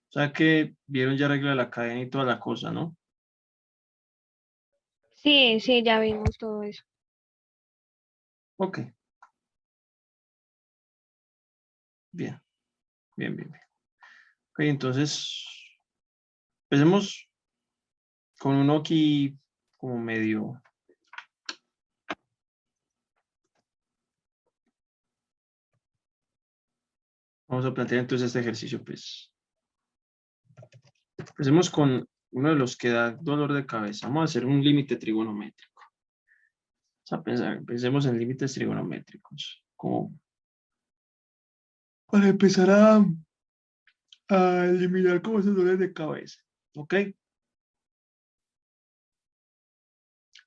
O sea que vieron ya regla de la cadena y toda la cosa, ¿no? Sí, sí, ya vimos todo eso. Ok, bien, bien, bien, bien. Ok, entonces, empecemos con uno aquí como medio. Vamos a plantear entonces este ejercicio, pues. Empecemos con uno de los que da dolor de cabeza. Vamos a hacer un límite trigonométrico. Vamos a pensar, pensemos en límites trigonométricos. Como para empezar a eliminar como esos dolores de cabeza. ¿Ok?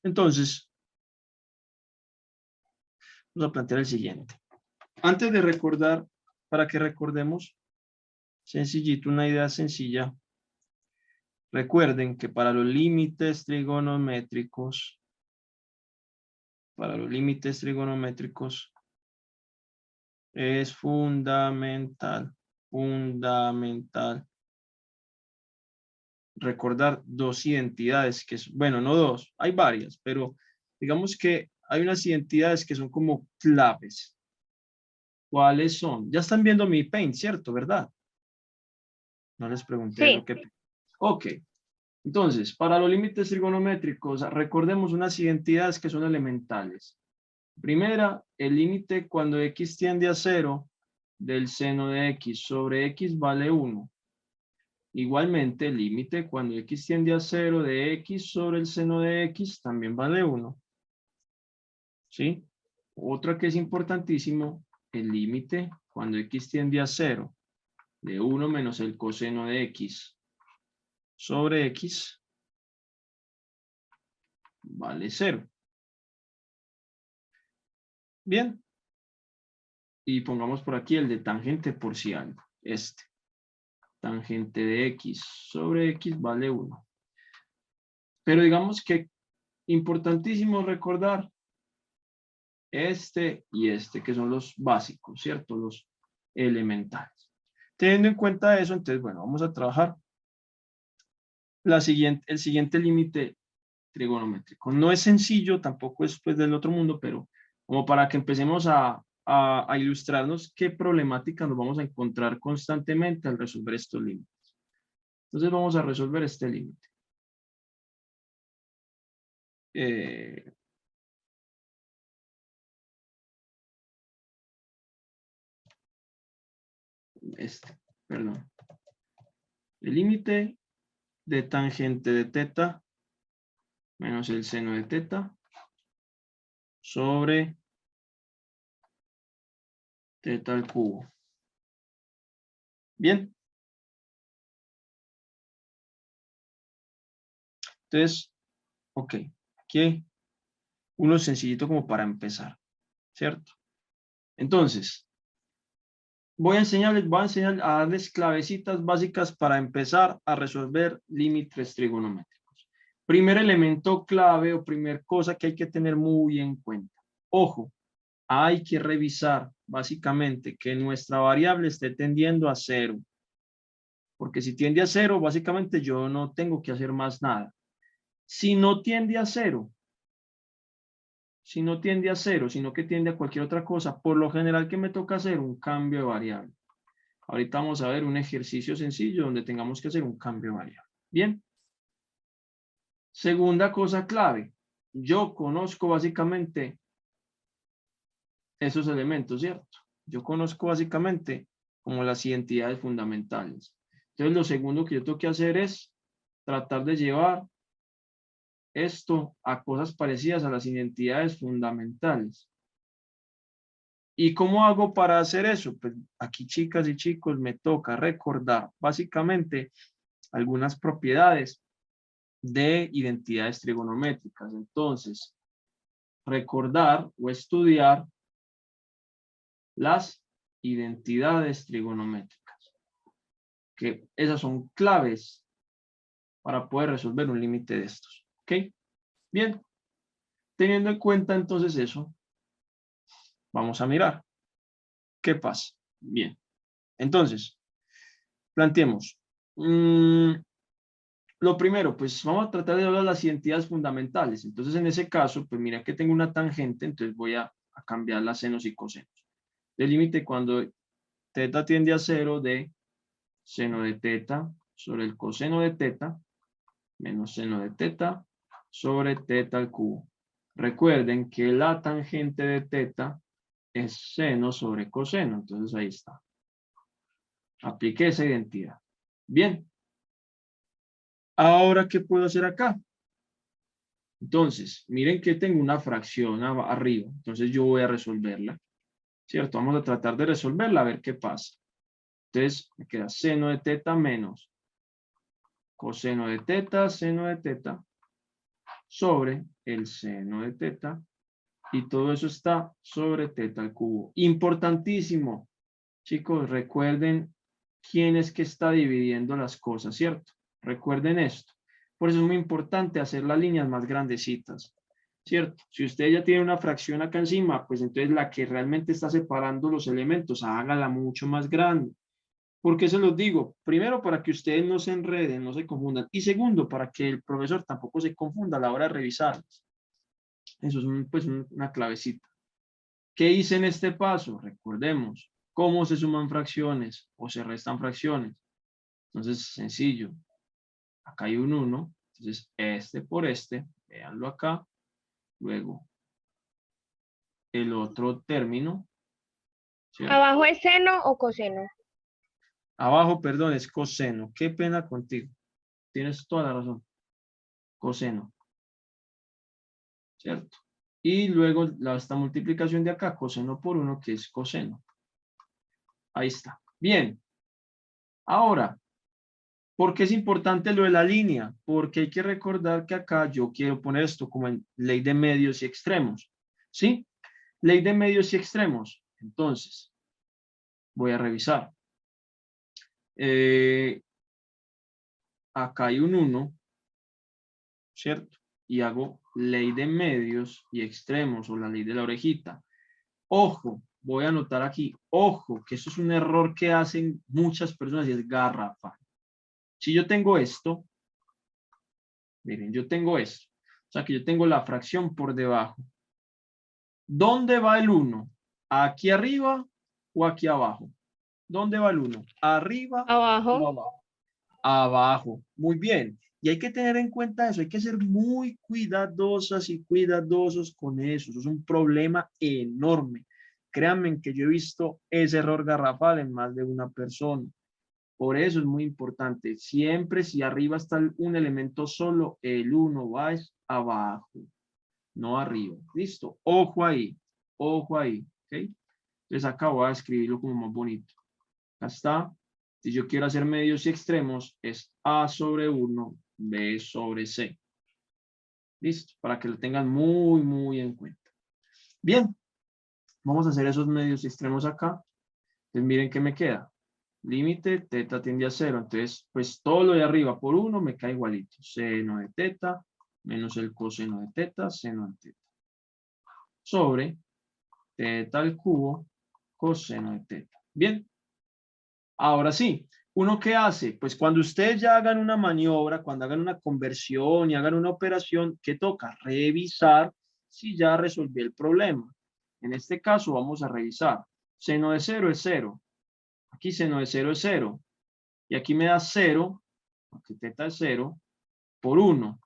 Entonces, vamos a plantear el siguiente. Antes de recordar, para que recordemos, sencillito, una idea sencilla. Recuerden que para los límites trigonométricos, es fundamental recordar dos identidades, que es, bueno, no dos, hay varias, pero digamos que hay unas identidades que son como claves. ¿Cuáles son? Ya están viendo mi Paint, ¿cierto? ¿Verdad? No les pregunté eso. Sí, ¿Qué? Ok. Entonces, para los límites trigonométricos, recordemos unas identidades que son elementales. Primera, el límite cuando x tiende a 0 del seno de x sobre x vale 1. Igualmente, el límite cuando x tiende a 0 de x sobre el seno de x también vale 1. ¿Sí? Otra que es importantísimo, el límite cuando x tiende a 0 de 1 menos el coseno de x sobre x vale 0. Bien, y pongamos por aquí el de tangente por si algo. Tangente de x sobre x vale 1. Pero digamos que importantísimo recordar y que son los básicos, ¿cierto? Los elementales. Teniendo en cuenta eso, entonces, bueno, vamos a trabajar el siguiente límite trigonométrico. No es sencillo, tampoco es pues del otro mundo, pero como para que empecemos a ilustrarnos qué problemática nos vamos a encontrar constantemente al resolver estos límites. Entonces vamos a resolver este límite. Eh, Perdón. El límite de tangente de teta menos el seno de teta sobre teta al cubo. Bien. Entonces, ok. Aquí uno sencillito como para empezar, ¿cierto? Entonces, voy a enseñar a darles clavecitas básicas para empezar a resolver límites trigonométricos. Primer elemento clave o primer cosa que hay que tener muy en cuenta. Ojo, hay que revisar básicamente que nuestra variable esté tendiendo a 0. Porque si tiende a 0, básicamente yo no tengo que hacer más nada. Si no tiende a 0, sino que tiende a cualquier otra cosa, por lo general que me toca hacer un cambio de variable. Ahorita vamos a ver un ejercicio sencillo donde tengamos que hacer un cambio de variable. Bien. Segunda cosa clave. Yo conozco básicamente esos elementos, ¿cierto? Yo conozco básicamente como las identidades fundamentales. Entonces, lo segundo que yo tengo que hacer es tratar de llevar esto a cosas parecidas a las identidades fundamentales. ¿Y cómo hago para hacer eso? Pues aquí, chicas y chicos, me toca recordar básicamente algunas propiedades de identidades trigonométricas. Entonces, recordar o estudiar las identidades trigonométricas, que esas son claves para poder resolver un límite de estos. ¿Ok? Bien, teniendo en cuenta entonces eso, vamos a mirar qué pasa. Bien, entonces, planteemos. Lo primero, pues vamos a tratar de hablar de las identidades fundamentales. Entonces, en ese caso, pues mira que tengo una tangente, entonces voy a cambiar las senos y cosenos. El límite cuando teta tiende a 0 de seno de teta sobre el coseno de teta menos seno de teta sobre teta al cubo. Recuerden que la tangente de teta es seno sobre coseno, entonces ahí está. Apliqué esa identidad. Bien. Ahora, ¿qué puedo hacer acá? Entonces, miren que tengo una fracción arriba, entonces yo voy a resolverla, ¿cierto? Vamos a tratar de resolverla a ver qué pasa. Entonces, me queda seno de teta menos coseno de teta, seno de teta, sobre el seno de teta, y todo eso está sobre teta al cubo. Importantísimo, chicos, recuerden quién es que está dividiendo las cosas, ¿cierto? Recuerden esto. Por eso es muy importante hacer las líneas más grandecitas, ¿cierto? Si usted ya tiene una fracción acá encima, pues entonces la que realmente está separando los elementos, hágala mucho más grande. ¿Por qué se los digo? Primero, para que ustedes no se enreden, no se confundan. Y segundo, para que el profesor tampoco se confunda a la hora de revisarlas. Eso es pues, una clavecita. ¿Qué hice en este paso? Recordemos, ¿cómo se suman fracciones o se restan fracciones? Entonces, sencillo. Acá hay un 1. Entonces, este por este, véanlo acá. Luego, el otro término, ¿cierto? ¿Abajo es seno o coseno? Abajo, perdón, es coseno. Qué pena contigo. Tienes toda la razón. Coseno, ¿cierto? Y luego esta multiplicación de acá, coseno por 1, que es coseno. Ahí está. Bien. Ahora, ¿por qué es importante lo de la línea? Porque hay que recordar que acá yo quiero poner esto como en ley de medios y extremos. ¿Sí? Ley de medios y extremos. Entonces, voy a revisar. Acá hay un 1, ¿cierto? Y hago ley de medios y extremos o la ley de la orejita. Ojo, voy a anotar aquí, ojo, que eso es un error que hacen muchas personas y es garrafal. Si yo tengo esto, miren, yo tengo esto. O sea que yo tengo la fracción por debajo. ¿Dónde va el 1? ¿Aquí arriba o aquí abajo? ¿Dónde va el 1? ¿Arriba o Abajo. abajo? Abajo. Muy bien. Y hay que tener en cuenta eso. Hay que ser muy cuidadosas y cuidadosos con eso. Eso es un problema enorme. Créanme que yo he visto ese error garrafal en más de una persona. Por eso es muy importante. Siempre si arriba está un elemento solo, el 1 va abajo, no arriba. ¿Listo? Ojo ahí. Ojo ahí. ¿Ok? Entonces acá voy a escribirlo como más bonito. Acá está. Si yo quiero hacer medios y extremos, es A sobre 1, B sobre C. ¿Listo? Para que lo tengan muy, muy en cuenta. Bien. Vamos a hacer esos medios y extremos acá. Entonces miren qué me queda. Límite, teta tiende a 0. Entonces, pues todo lo de arriba por 1 me cae igualito. Seno de teta menos el coseno de teta, seno de teta. Sobre teta al cubo, coseno de teta. Bien. Ahora sí, ¿uno qué hace? Pues cuando ustedes ya hagan una maniobra, cuando hagan una conversión y hagan una operación, ¿qué toca? Revisar si ya resolví el problema. En este caso vamos a revisar. Seno de 0 es 0. Aquí seno de 0 es 0. Y aquí me da 0, porque teta es 0, por 1.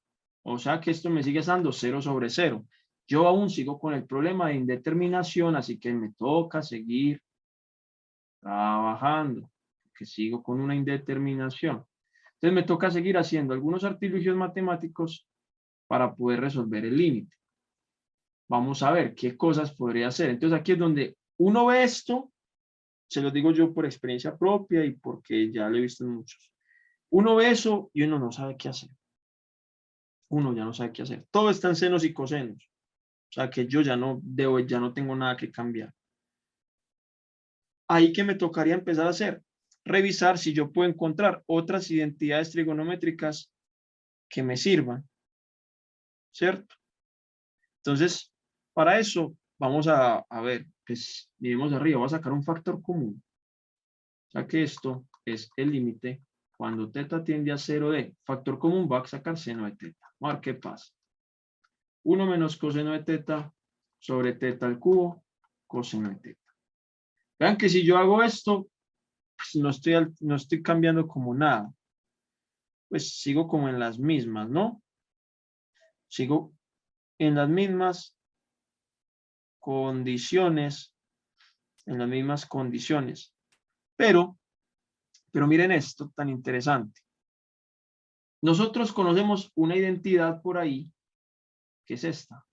O sea que esto me sigue dando 0 sobre 0. Yo aún sigo con el problema de indeterminación, así que me toca seguir trabajando, porque sigo con una indeterminación. Entonces me toca seguir haciendo algunos artilugios matemáticos para poder resolver el límite. Vamos a ver qué cosas podría hacer. Entonces aquí es donde uno ve esto, se lo digo yo por experiencia propia y porque ya lo he visto en muchos. Uno ve eso y uno no sabe qué hacer. Uno ya no sabe qué hacer. Todo está en senos y cosenos. O sea que yo ya no debo, ya no tengo nada que cambiar. Ahí que me tocaría empezar a hacer, revisar si yo puedo encontrar otras identidades trigonométricas que me sirvan, ¿cierto? Entonces, para eso vamos a ver, pues miremos arriba, vamos a sacar un factor común. O sea que esto es el límite cuando teta tiende a 0 de factor común va a sacar seno de teta. Vamos a ver qué pasa. 1 menos coseno de teta sobre teta al cubo coseno de teta. Vean que si yo hago esto, pues no estoy cambiando como nada. Pues sigo como en las mismas, ¿no? Sigo en las mismas condiciones, Pero miren esto tan interesante. Nosotros conocemos una identidad por ahí, que es esta.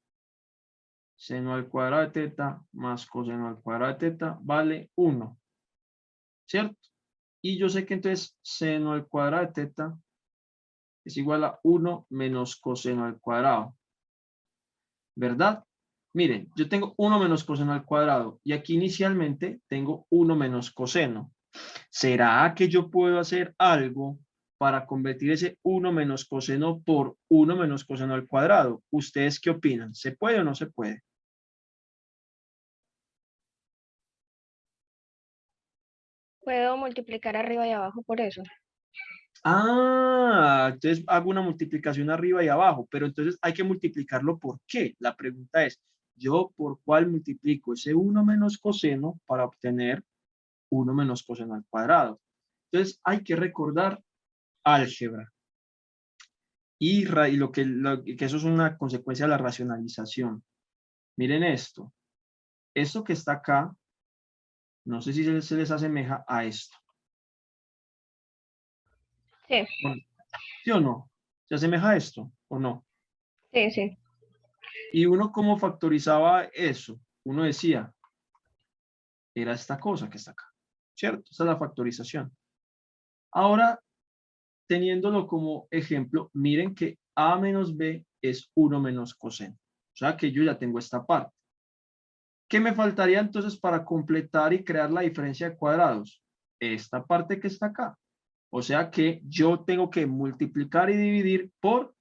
Seno al cuadrado de teta más coseno al cuadrado de teta vale 1. ¿Cierto? Y yo sé que entonces seno al cuadrado de teta es igual a 1 menos coseno al cuadrado. ¿Verdad? Miren, yo tengo 1 menos coseno al cuadrado y aquí inicialmente tengo 1 menos coseno. ¿Será que yo puedo hacer algo para convertir ese 1 menos coseno por 1 menos coseno al cuadrado? ¿Ustedes qué opinan? ¿Se puede o no se puede? Puedo multiplicar arriba y abajo por eso. Ah, entonces hago una multiplicación arriba y abajo, pero entonces hay que multiplicarlo ¿por qué? La pregunta es, ¿yo por cuál multiplico ese 1 menos coseno para obtener 1 menos coseno al cuadrado? Entonces hay que recordar álgebra. Y que eso es una consecuencia de la racionalización. Miren esto. Esto que está acá, no sé si se les asemeja a esto. Sí, ¿Sí o no? ¿Se asemeja a esto o no? sí, sí. Y uno cómo factorizaba eso. Uno decía, era esta cosa que está acá. ¿Cierto? Esa es la factorización. Ahora, teniéndolo como ejemplo, miren que a menos b es 1 menos coseno. O sea que yo ya tengo esta parte. ¿Qué me faltaría entonces para completar y crear la diferencia de cuadrados? Esta parte que está acá. O sea que yo tengo que multiplicar y dividir por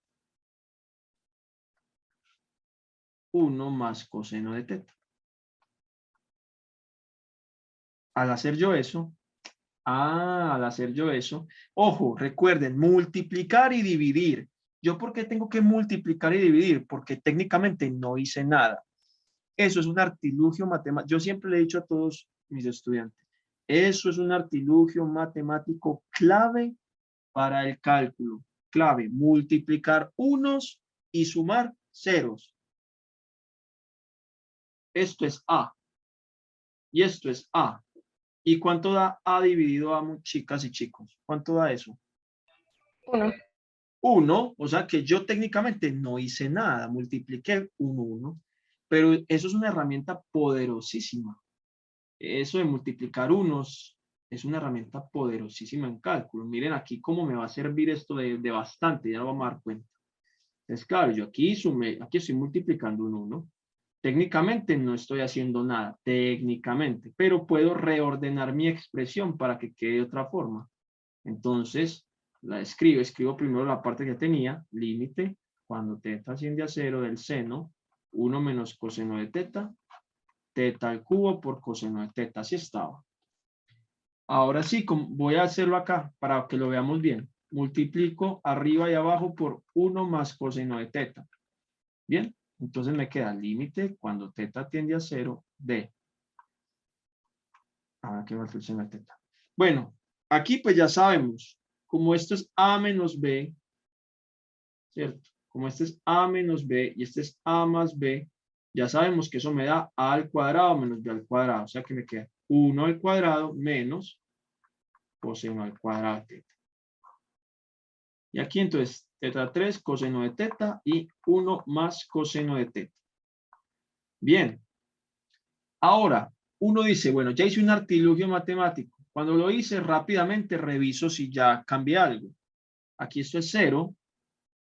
1 más coseno de teta. Al hacer yo eso, ojo, recuerden, multiplicar y dividir. ¿Yo por qué tengo que multiplicar y dividir? Porque técnicamente no hice nada. Eso es un artilugio matemático. Yo siempre le he dicho a todos mis estudiantes, eso es un artilugio matemático clave para el cálculo. Clave, multiplicar unos y sumar ceros. Esto es A y esto es A. ¿Y cuánto da A dividido a chicas y chicos? ¿Cuánto da eso? 1. 1, o sea que yo técnicamente no hice nada, multipliqué un 1, pero eso es una herramienta poderosísima. Eso de multiplicar unos es una herramienta poderosísima en cálculo. Miren aquí cómo me va a servir esto de bastante, ya lo vamos a dar cuenta. Entonces, claro, yo aquí sumé, aquí estoy multiplicando un 1. Técnicamente no estoy haciendo nada, técnicamente, pero puedo reordenar mi expresión para que quede de otra forma. Entonces, la escribo primero la parte que tenía, límite, cuando teta asciende a 0 del seno, 1 menos coseno de teta, teta al cubo por coseno de teta, así estaba. Ahora sí, voy a hacerlo acá para que lo veamos bien. Multiplico arriba y abajo por 1 más coseno de teta. Bien, entonces me queda límite cuando teta tiende a 0 de. Ahora que va el seno de teta. Bueno, aquí pues ya sabemos, como esto es a menos b, ¿cierto? Como este es a menos b y este es a más b, ya sabemos que eso me da a al cuadrado menos b al cuadrado. O sea que me queda 1 al cuadrado menos coseno al cuadrado de teta. Y aquí entonces teta 3 coseno de teta y 1 más coseno de teta. Bien. Ahora, uno dice, bueno, ya hice un artilugio matemático. Cuando lo hice, rápidamente reviso si ya cambié algo. Aquí esto es 0.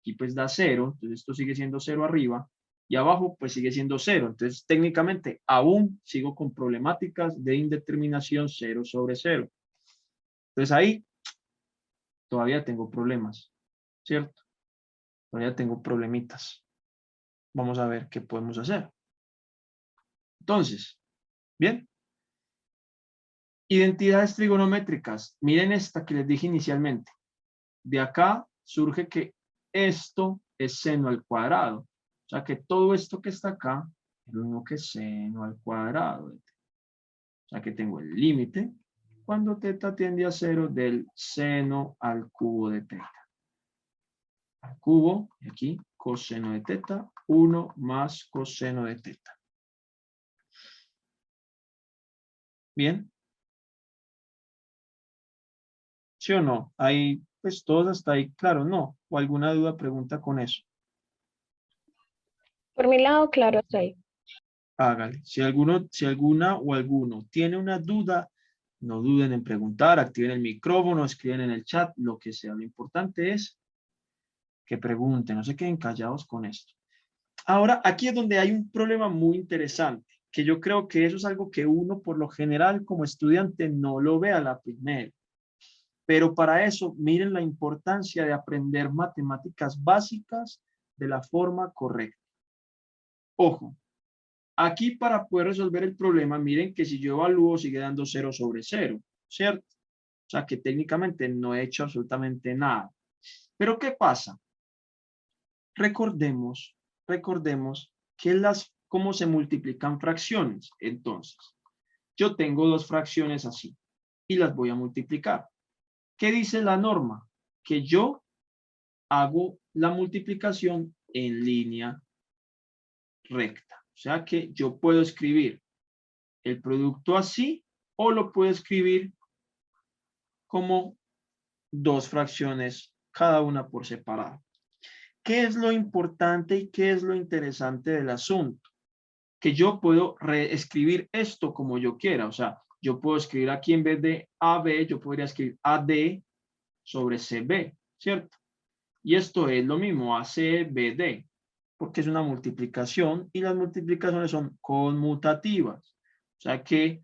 Aquí pues da 0. Entonces esto sigue siendo 0 arriba. Y abajo pues sigue siendo 0. Entonces técnicamente aún sigo con problemáticas de indeterminación 0 sobre 0. Entonces ahí todavía tengo problemas, ¿cierto? Todavía tengo problemitas. Vamos a ver qué podemos hacer. Entonces, bien. Identidades trigonométricas. Miren esta que les dije inicialmente. de acá surge que esto es seno al cuadrado. O sea que todo esto que está acá es lo mismo que seno al cuadrado de teta. O sea que tengo el límite cuando teta tiende a 0 del seno al cubo de teta. Al cubo, y aquí, coseno de teta, 1 más coseno de teta. ¿Bien? ¿Sí o no? Ahí, pues todos hasta ahí, claro, no. ¿O alguna duda, pregunta con eso? Por mi lado, claro, estoy. Hágale. Si alguna o alguno tiene una duda, no duden en preguntar, activen el micrófono, escriben en el chat, lo que sea. Lo importante es que pregunten, no se queden callados con esto. Ahora, aquí es donde hay un problema muy interesante, que yo creo que eso es algo que uno por lo general como estudiante no lo ve a la primera. Pero para eso, miren la importancia de aprender matemáticas básicas de la forma correcta. Ojo, aquí para poder resolver el problema, miren que si yo evalúo sigue dando 0 sobre 0, ¿cierto? O sea que técnicamente no he hecho absolutamente nada. Pero ¿qué pasa? Recordemos que cómo se multiplican fracciones. Entonces, yo tengo dos fracciones así y las voy a multiplicar. ¿Qué dice la norma? Que yo hago la multiplicación en línea recta. O sea que yo puedo escribir el producto así o lo puedo escribir como dos fracciones, cada una por separado. ¿Qué es lo importante y qué es lo interesante del asunto? Que yo puedo reescribir esto como yo quiera. O sea, yo puedo escribir aquí en vez de AB, yo podría escribir AD sobre CB, ¿cierto? Y esto es lo mismo, ACBD, porque es una multiplicación y las multiplicaciones son conmutativas. O sea que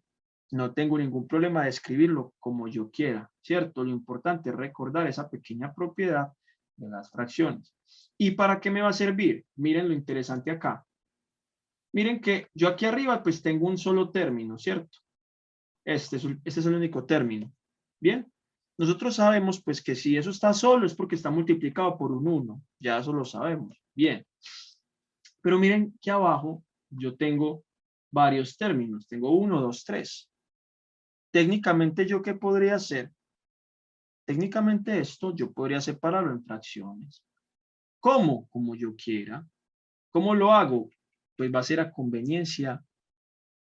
no tengo ningún problema de escribirlo como yo quiera, ¿cierto? Lo importante es recordar esa pequeña propiedad de las fracciones. ¿Y para qué me va a servir? Miren lo interesante acá. Miren que yo aquí arriba pues tengo un solo término, ¿cierto? Este es el único término. ¿Bien? Nosotros sabemos pues que si eso está solo es porque está multiplicado por un 1. Ya eso lo sabemos. Bien. Pero miren que abajo yo tengo varios términos. Tengo 1, 2, 3. Técnicamente, ¿yo qué podría hacer? Técnicamente esto yo podría separarlo en fracciones. ¿Cómo? Como yo quiera. ¿Cómo lo hago? Pues va a ser a conveniencia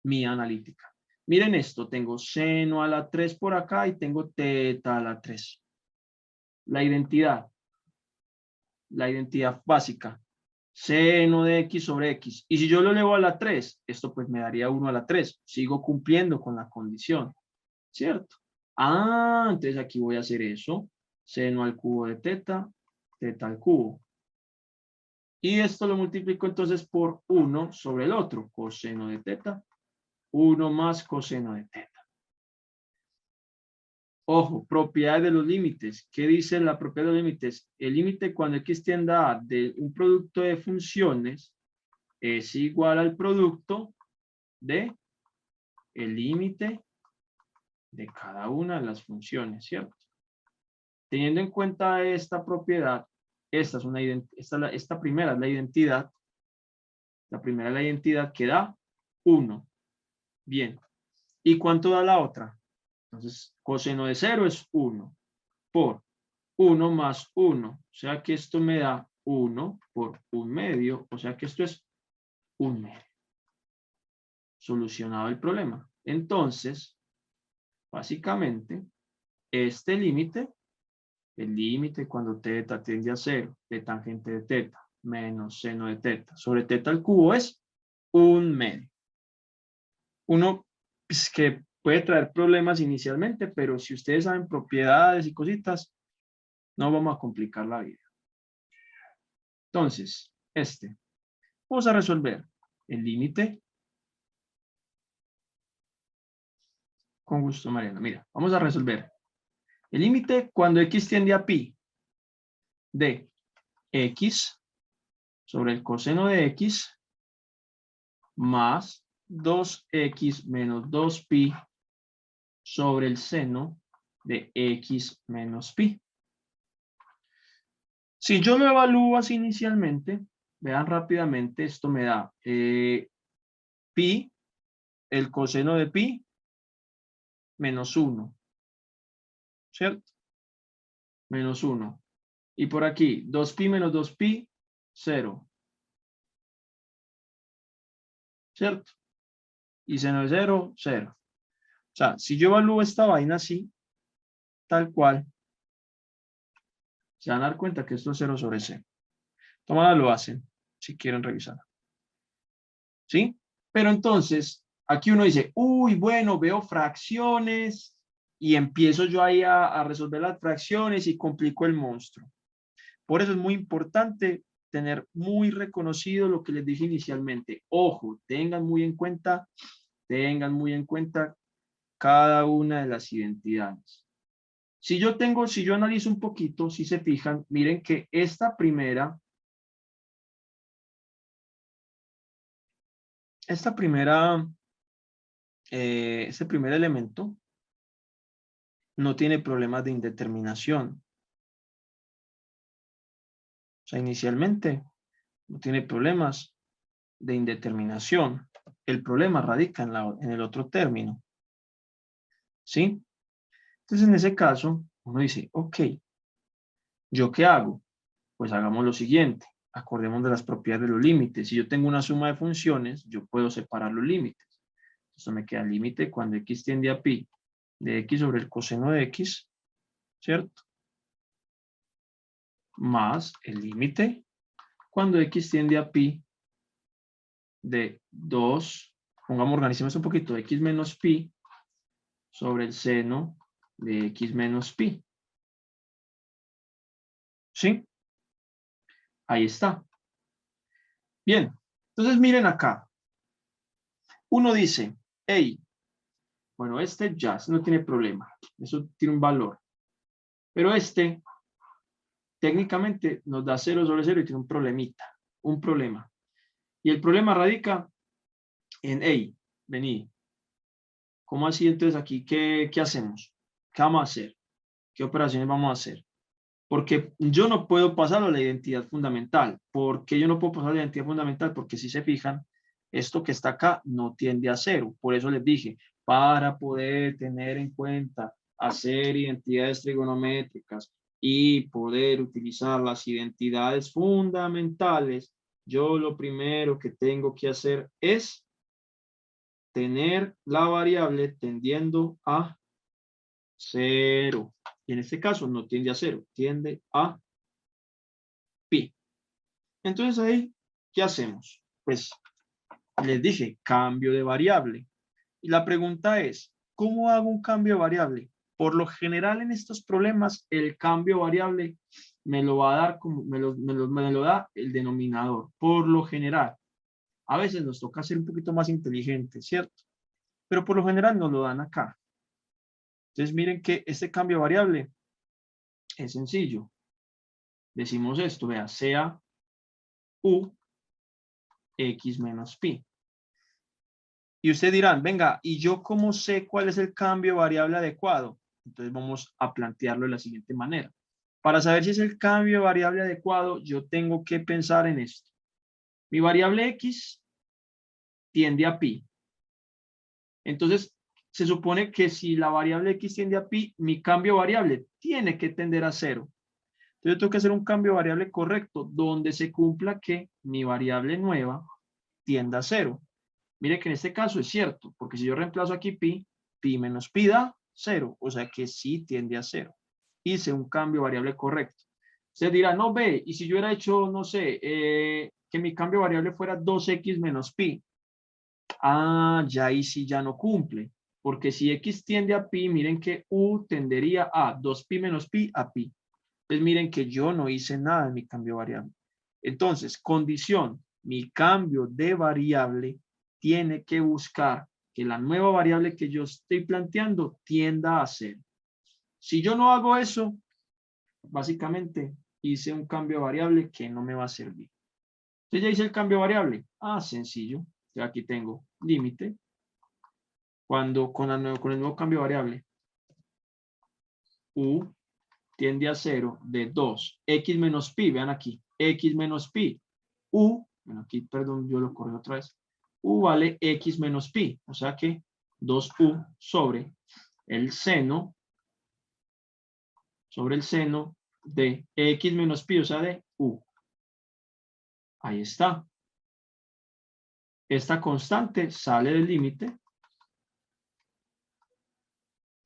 mía analítica. Miren esto, tengo seno a la 3 por acá y tengo teta a la 3. La identidad básica, seno de x sobre x. Y si yo lo elevo a la 3, esto pues me daría 1 a la 3. Sigo cumpliendo con la condición, ¿cierto? Ah, entonces aquí voy a hacer eso. Seno al cubo de teta, teta al cubo. Y esto lo multiplico entonces por 1 sobre el otro, coseno de teta, 1 más coseno de teta. Ojo, propiedades de los límites. ¿Qué dice la propiedad de los límites? El límite cuando x tiende a de un producto de funciones es igual al producto de el límite de cada una de las funciones, ¿cierto? Teniendo en cuenta esta propiedad, esta primera es la identidad. La primera es la identidad que da 1. Bien. ¿Y cuánto da la otra? Entonces, coseno de 0 es 1 por 1 más 1. O sea que esto me da 1 por 1/2. O sea que esto es 1/2. Solucionado el problema. Entonces, básicamente, este límite, el límite cuando teta tiende a 0 de tangente de teta menos seno de teta sobre teta al cubo es 1/2. Uno pues, que puede traer problemas inicialmente, pero si ustedes saben propiedades y cositas, no vamos a complicar la vida. Entonces, vamos a resolver el límite. Con gusto, Mariana. Mira, vamos a resolver el límite cuando x tiende a pi de x sobre el coseno de x más 2x menos 2pi sobre el seno de x menos pi. Si yo lo evalúo así inicialmente, vean rápidamente, esto me da pi, el coseno de pi, menos 1, ¿cierto? Menos 1. Y por aquí, 2pi menos 2pi, 0, ¿cierto? Y seno de 0, 0. O sea, si yo evalúo esta vaina así, tal cual, se van a dar cuenta que esto es 0 sobre 0. Tómala, lo hacen, si quieren revisar. ¿Sí? Pero entonces, aquí uno dice, uy, bueno, veo fracciones y empiezo yo ahí a resolver las fracciones y complico el monstruo. Por eso es muy importante tener muy reconocido lo que les dije inicialmente. Ojo, tengan muy en cuenta cada una de las identidades. Si yo analizo un poquito, si se fijan, miren que esta primera, este primer elemento no tiene problemas de indeterminación. O sea, inicialmente no tiene problemas de indeterminación. El problema radica en el otro término. ¿Sí? Entonces, en ese caso, uno dice, ok, ¿yo qué hago? Pues hagamos lo siguiente. Acordemos de las propiedades de los límites. Si yo tengo una suma de funciones, yo puedo separar los límites. Esto me queda límite cuando x tiende a pi de x sobre el coseno de x, ¿cierto? Más el límite cuando x tiende a pi de 2, pongamos, organicemos un poquito, x menos pi sobre el seno de x menos pi. ¿Sí? Ahí está. Bien, entonces miren acá. Uno dice, hey, bueno, este ya no tiene problema. Eso tiene un valor. Pero este técnicamente nos da 0 sobre 0 y tiene un problemita, un problema. Y el problema radica en, hey, vení. ¿Cómo así entonces aquí? ¿Qué hacemos? ¿Qué vamos a hacer? ¿Qué operaciones vamos a hacer? Porque yo no puedo pasarlo a la identidad fundamental. ¿Por qué yo no puedo pasar a la identidad fundamental? Porque si se fijan, esto que está acá no tiende a 0. Por eso les dije, para poder tener en cuenta hacer identidades trigonométricas y poder utilizar las identidades fundamentales, yo lo primero que tengo que hacer es tener la variable tendiendo a 0. Y en este caso no tiende a 0, tiende a pi. Entonces ahí, ¿qué hacemos? Pues les dije, cambio de variable. Y la pregunta es, ¿cómo hago un cambio de variable? Por lo general en estos problemas, el cambio de variable me lo va a dar como, me lo da el denominador. Por lo general. A veces nos toca ser un poquito más inteligentes, ¿cierto? Pero por lo general nos lo dan acá. Entonces miren que este cambio de variable es sencillo. Decimos esto, vea, sea u x menos pi. Y ustedes dirán, venga, ¿y yo cómo sé cuál es el cambio variable adecuado? Entonces vamos a plantearlo de la siguiente manera. Para saber si es el cambio variable adecuado, yo tengo que pensar en esto. Mi variable x tiende a pi. Entonces, se supone que si la variable x tiende a pi, mi cambio variable tiene que tender a 0. Entonces, yo tengo que hacer un cambio variable correcto donde se cumpla que mi variable nueva tienda a 0. Mire que en este caso es cierto, porque si yo reemplazo aquí pi, pi menos pi da 0, o sea que sí tiende a 0. Hice un cambio variable correcto. Se dirá, no ve, y si yo hubiera hecho, no sé, que mi cambio variable fuera 2x menos pi. Ah, ya ahí sí ya no cumple, porque si x tiende a pi, miren que u tendería a 2pi menos pi a pi. Entonces miren que yo no hice nada en mi cambio variable. Entonces, condición, mi cambio de variable tiene que buscar que la nueva variable que yo estoy planteando tienda a 0. Si yo no hago eso, básicamente hice un cambio de variable que no me va a servir. Entonces ya hice el cambio de variable. Ah, sencillo. Ya aquí tengo límite. Cuando con el nuevo cambio de variable u tiende a 0 de 2, x menos pi, vean aquí, x menos pi, u, bueno aquí, perdón, yo lo corrijo otra vez, u vale x menos pi, o sea que 2u sobre el seno de x menos pi, o sea de u. Ahí está. Esta constante sale del límite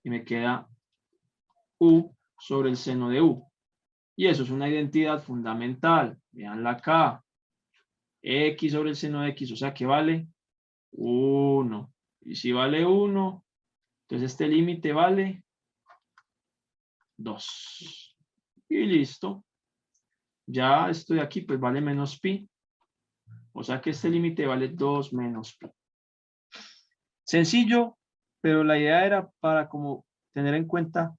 y me queda u sobre el seno de u. Y eso es una identidad fundamental. Veanla acá. X sobre el seno de x, o sea que vale 1. Y si vale 1, entonces este límite vale 2. Y listo. Ya esto de aquí pues vale menos pi. O sea que este límite vale 2 menos pi. Sencillo, pero la idea era para como tener en cuenta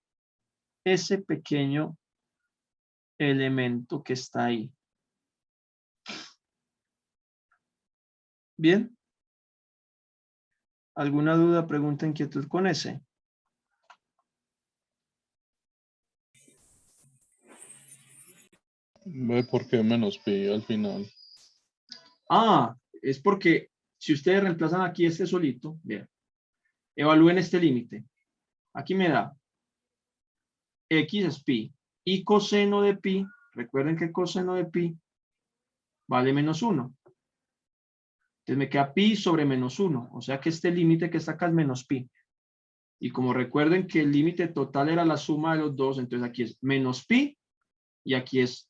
ese pequeño elemento que está ahí. Bien. ¿Alguna duda, pregunta, inquietud con ese? Ve por qué menos pi al final. Ah, es porque si ustedes reemplazan aquí este solito, vean, evalúen este límite. Aquí me da x es pi y coseno de pi, recuerden que coseno de pi vale menos 1. Entonces me queda pi sobre menos 1, o sea que este límite que está acá es menos pi. Y como recuerden que el límite total era la suma de los dos, entonces aquí es menos pi y aquí es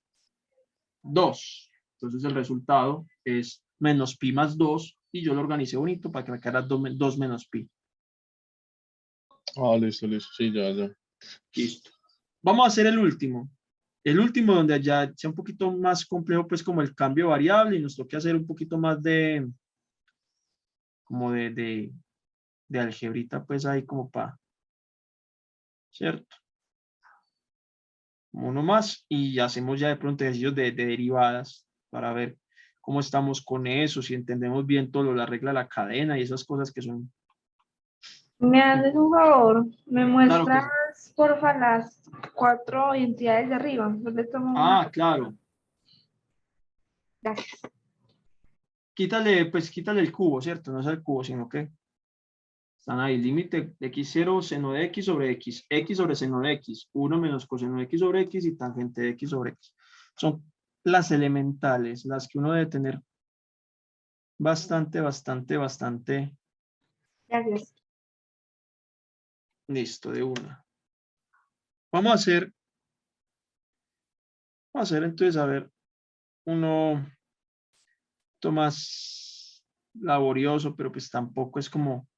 2. Entonces el resultado es menos pi más 2 y yo lo organicé bonito para que me quedara 2 menos pi. Ah, listo, listo. Sí, ya. Listo. Vamos a hacer el último. El último donde ya sea un poquito más complejo, pues como el cambio de variable y nos toque hacer un poquito más de, como de algebrita, pues ahí como para, ¿cierto? Como uno más y hacemos ya de pronto ejercicios de derivadas para ver cómo estamos con eso, si entendemos bien todo, la regla de la cadena y esas cosas que son. ¿Me haces un favor? ¿Me Claro que muestras, sí. porfa, las 4 identidades de arriba? Yo le tomo una. Ah, claro. Gracias. Quítale el cubo, ¿cierto? No es el cubo, sino que están ahí. Límite de x0 seno de x sobre x, x sobre seno de x, 1 menos coseno de x sobre x y tangente de x sobre x. Son las elementales, las que uno debe tener bastante Gracias. listo de una. Vamos a hacer entonces, a ver, uno más laborioso, pero pues tampoco es como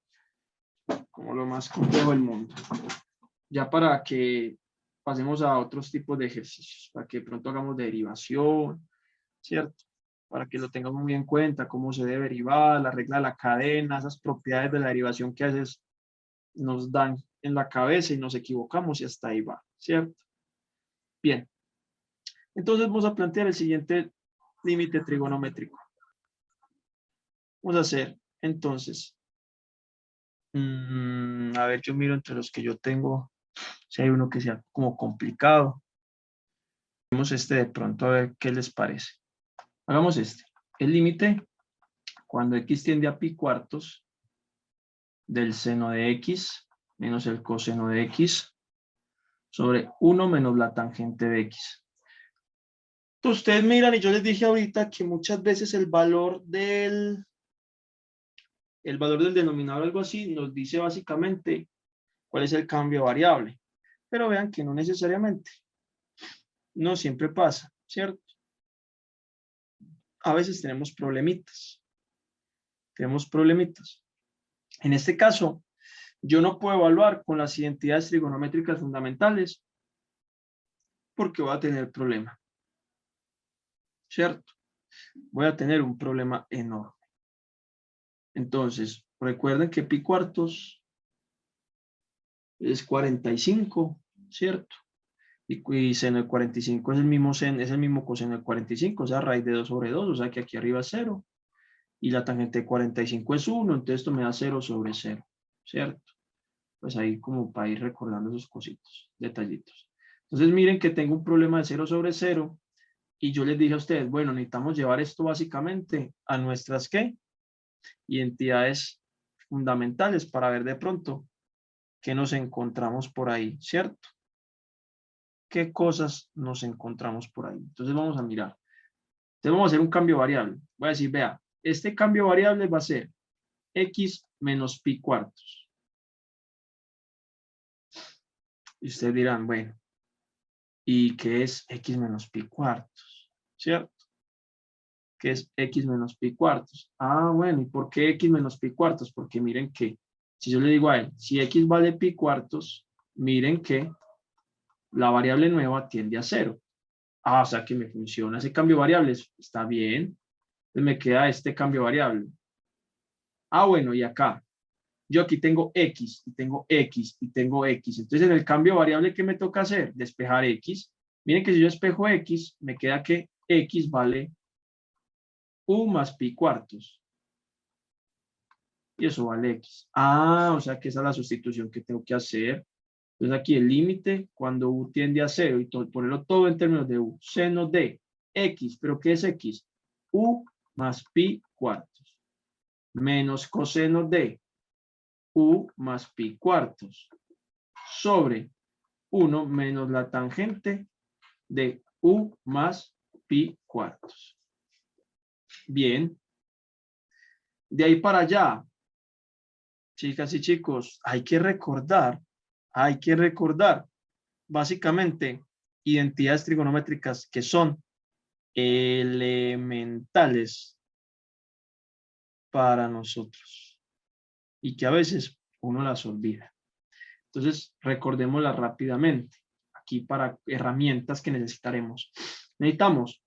lo más complejo del mundo. Ya para que pasemos a otros tipos de ejercicios, para que de pronto hagamos derivación, ¿cierto? Para que lo tengamos muy en cuenta, cómo se debe derivar, la regla de la cadena, esas propiedades de la derivación que a veces nos dan en la cabeza y nos equivocamos y hasta ahí va, ¿cierto? Bien. Entonces vamos a plantear el siguiente límite trigonométrico. Vamos a hacer, entonces, a ver, yo miro entre los que yo tengo, si hay uno que sea como complicado. Vamos este de pronto a ver qué les parece. Hagamos este. El límite, cuando x tiende a pi cuartos, del seno de x menos el coseno de x sobre 1 menos la tangente de x. Entonces, ustedes miran y yo les dije ahorita que muchas veces el valor del denominador, algo así, nos dice básicamente cuál es el cambio variable. Pero vean que no necesariamente. No siempre pasa, ¿cierto? A veces tenemos problemitas. En este caso, yo no puedo evaluar con las identidades trigonométricas fundamentales porque voy a tener problema, ¿cierto? Voy a tener un problema enorme. Entonces, recuerden que pi cuartos es 45, ¿cierto? Y seno de 45 es el mismo coseno de 45, o sea, raíz de 2 sobre 2, o sea que aquí arriba es 0. Y la tangente de 45 es 1, entonces esto me da 0 sobre 0, ¿cierto? Pues ahí como para ir recordando esos cositos, detallitos. Entonces miren que tengo un problema de 0 sobre 0 y yo les dije a ustedes, bueno, necesitamos llevar esto básicamente a nuestras, ¿qué? Identidades fundamentales para ver de pronto qué nos encontramos por ahí, ¿cierto? ¿Qué cosas nos encontramos por ahí? Entonces vamos a mirar. Entonces vamos a hacer un cambio variable. Voy a decir, vea, este cambio variable va a ser x menos pi cuartos. Y ustedes dirán, bueno, ¿y qué es x menos pi cuartos? ¿Cierto? ¿Qué es x menos pi cuartos? Ah, bueno, ¿y por qué x menos pi cuartos? Porque miren que, si yo le digo a él, si x vale pi cuartos, miren que la variable nueva tiende a 0. Ah, o sea que me funciona ese cambio variable, está bien. Entonces me queda este cambio variable. Ah, bueno, y acá. Yo aquí tengo x, y tengo x, y tengo x. Entonces en el cambio variable, ¿qué me toca hacer? Despejar x. Miren que si yo despejo x, me queda que x vale u más pi cuartos. Y eso vale x. Ah, o sea que esa es la sustitución que tengo que hacer. Entonces aquí el límite cuando u tiende a 0 y ponerlo todo en términos de u. Seno de x, ¿pero qué es x? U más pi cuartos. Menos coseno de u más pi cuartos. Sobre 1 menos la tangente de u más pi cuartos. Bien. De ahí para allá, chicas y chicos, hay que recordar, básicamente, identidades trigonométricas que son elementales para nosotros y que a veces uno las olvida. Entonces, recordémoslas rápidamente. Aquí para herramientas que necesitaremos. Necesitamos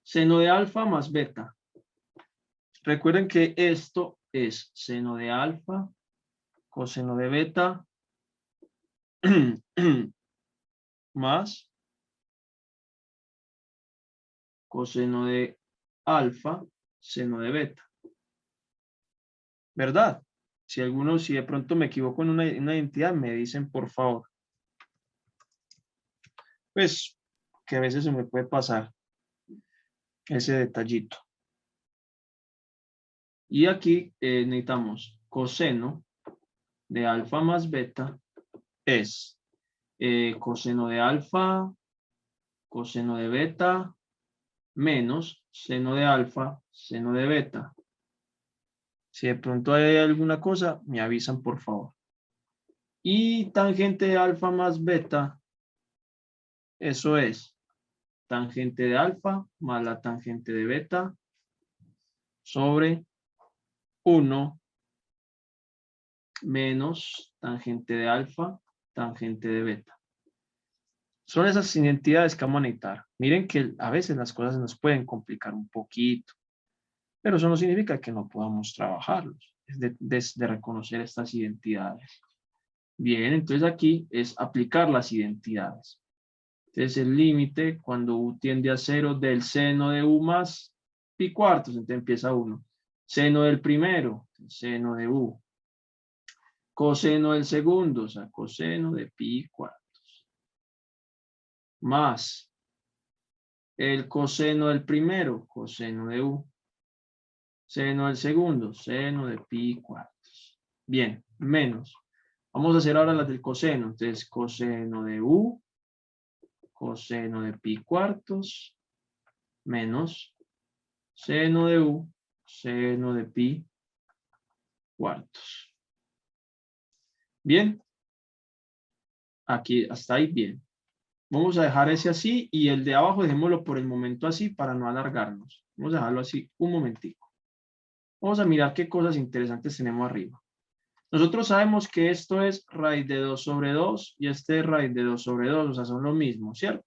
seno de alfa más beta. Recuerden que esto es seno de alfa, coseno de beta, más coseno de alfa, seno de beta. ¿Verdad? Si de pronto me equivoco en una identidad, me dicen por favor. Pues que a veces se me puede pasar ese detallito. Y aquí necesitamos coseno de alfa más beta es coseno de alfa, coseno de beta, menos seno de alfa, seno de beta. Si de pronto hay alguna cosa, me avisan por favor. Y tangente de alfa más beta, eso es tangente de alfa más la tangente de beta sobre 1 menos tangente de alfa, tangente de beta. Son esas identidades que vamos a necesitar. Miren que a veces las cosas nos pueden complicar un poquito, pero eso no significa que no podamos trabajarlos. Es de reconocer estas identidades. Bien, entonces aquí es aplicar las identidades. Entonces el límite cuando u tiende a 0 del seno de u más pi cuartos, entonces empieza 1. Seno del primero, seno de u. Coseno del segundo, o sea, coseno de pi cuartos. Más el coseno del primero, coseno de u. Seno del segundo, seno de pi cuartos. Bien, menos. Vamos a hacer ahora las del coseno. Entonces, coseno de u, coseno de pi cuartos, menos seno de u, seno de pi cuartos. Bien. Aquí, hasta ahí, bien. Vamos a dejar ese así y el de abajo dejémoslo por el momento así para no alargarnos. Vamos a dejarlo así un momentico. Vamos a mirar qué cosas interesantes tenemos arriba. Nosotros sabemos que esto es raíz de 2 sobre 2 y este es raíz de 2 sobre 2, o sea, son lo mismo, ¿cierto?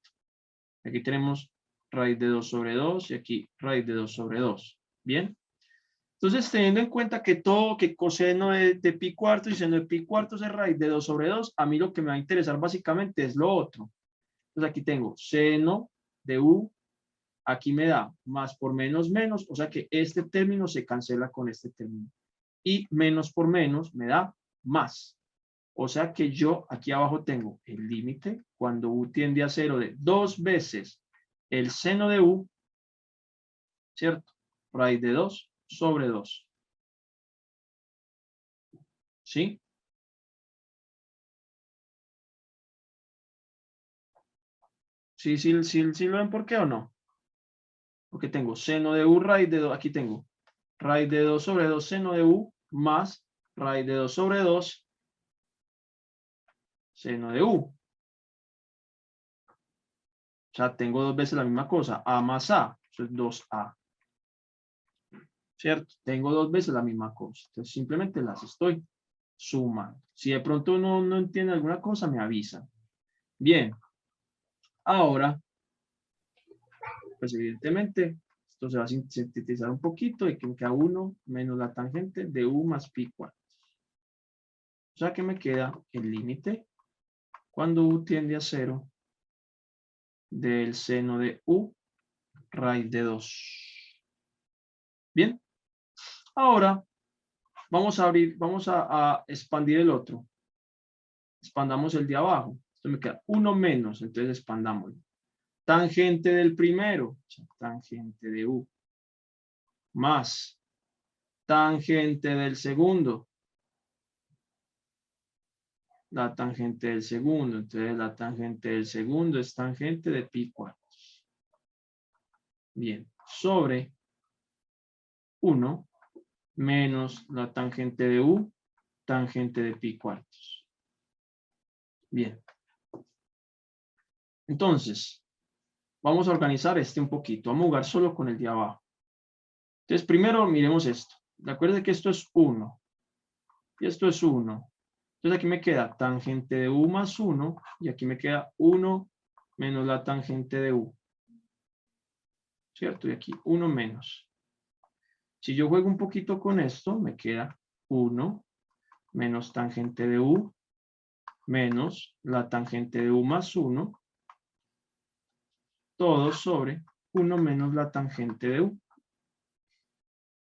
Aquí tenemos raíz de 2 sobre 2 y aquí raíz de 2 sobre 2. ¿Bien? Entonces, teniendo en cuenta que todo, que coseno de pi cuartos y seno de pi cuartos es raíz de 2 sobre 2, a mí lo que me va a interesar básicamente es lo otro. Entonces, aquí tengo seno de u, aquí me da más por menos menos, o sea que este término se cancela con este término. Y menos por menos me da más. O sea que yo aquí abajo tengo el límite cuando u tiende a 0 de 2 veces el seno de u, ¿cierto? Raíz de 2 sobre 2. ¿Sí? ¿Sí lo ven por qué o no? Porque tengo seno de u raíz de 2, aquí tengo raíz de 2 sobre 2 seno de u más raíz de 2 sobre 2 seno de u. O sea, tengo dos veces la misma cosa, a más a, eso es 2a. ¿Cierto? Tengo dos veces la misma cosa. Entonces simplemente las estoy sumando. Si de pronto no entiende alguna cosa, me avisa. Bien. Ahora, pues evidentemente, esto se va a sintetizar un poquito y que me queda 1 menos la tangente de u más pi cuartos. O sea que me queda el límite cuando u tiende a 0 del seno de u raíz de 2. Bien. Ahora vamos a abrir, vamos a expandir el otro. Expandamos el de abajo. Esto me queda 1 menos, entonces expandámoslo. Tangente del primero, o sea, tangente de u, más tangente del segundo. La tangente del segundo, entonces la tangente del segundo es tangente de pi cuartos. Bien, sobre 1 menos la tangente de u, tangente de pi cuartos. Bien. Entonces, vamos a organizar este un poquito. Vamos a jugar solo con el de abajo. Entonces, primero miremos esto. Recuerden que esto es 1. Y esto es 1. Entonces, aquí me queda tangente de u más 1. Y aquí me queda 1 menos la tangente de u. ¿Cierto? Y aquí 1 menos. Si yo juego un poquito con esto, me queda 1 menos tangente de u menos la tangente de u más 1. Todo sobre 1 menos la tangente de u.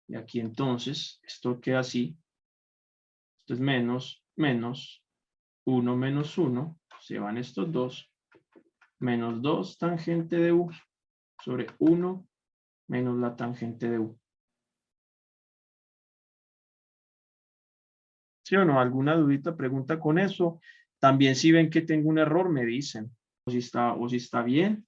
Y aquí entonces, esto queda así. Esto es menos, 1 menos 1. Se van estos dos. Menos 2 tangente de u sobre 1 menos la tangente de u. ¿Sí o no? ¿Alguna dudita, pregunta con eso? También si ven que tengo un error, me dicen. O si está bien,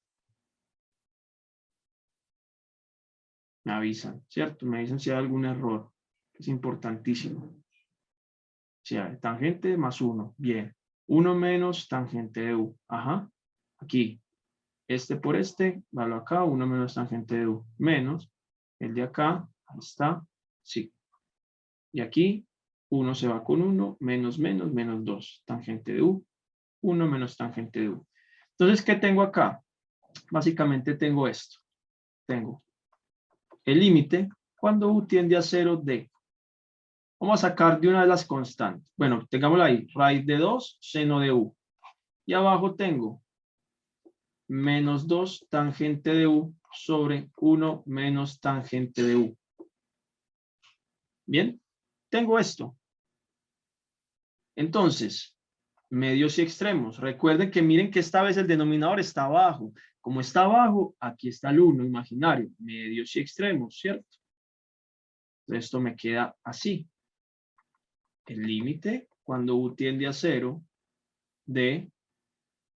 me avisan, ¿cierto? Me dicen si hay algún error. Es importantísimo. O sea, tangente más 1. Bien. 1 menos tangente de u. Ajá. Aquí. Este por este, valo acá, 1 menos tangente de u. Menos el de acá. Ahí está. Sí. Y aquí, 1 se va con 1, menos, menos 2. Tangente de u. 1 menos tangente de u. Entonces, ¿qué tengo acá? Básicamente tengo esto. Tengo el límite cuando u tiende a 0 de. Vamos a sacar de una de las constantes. Bueno, tengámoslo ahí. Raíz de 2, seno de u. Y abajo tengo menos 2 tangente de u sobre 1 menos tangente de u. Bien, tengo esto. Entonces, medios y extremos. Recuerden que miren que esta vez el denominador está abajo. Como está abajo, aquí está el 1 imaginario. Medios y extremos, ¿cierto? Entonces, esto me queda así. El límite, cuando u tiende a 0, de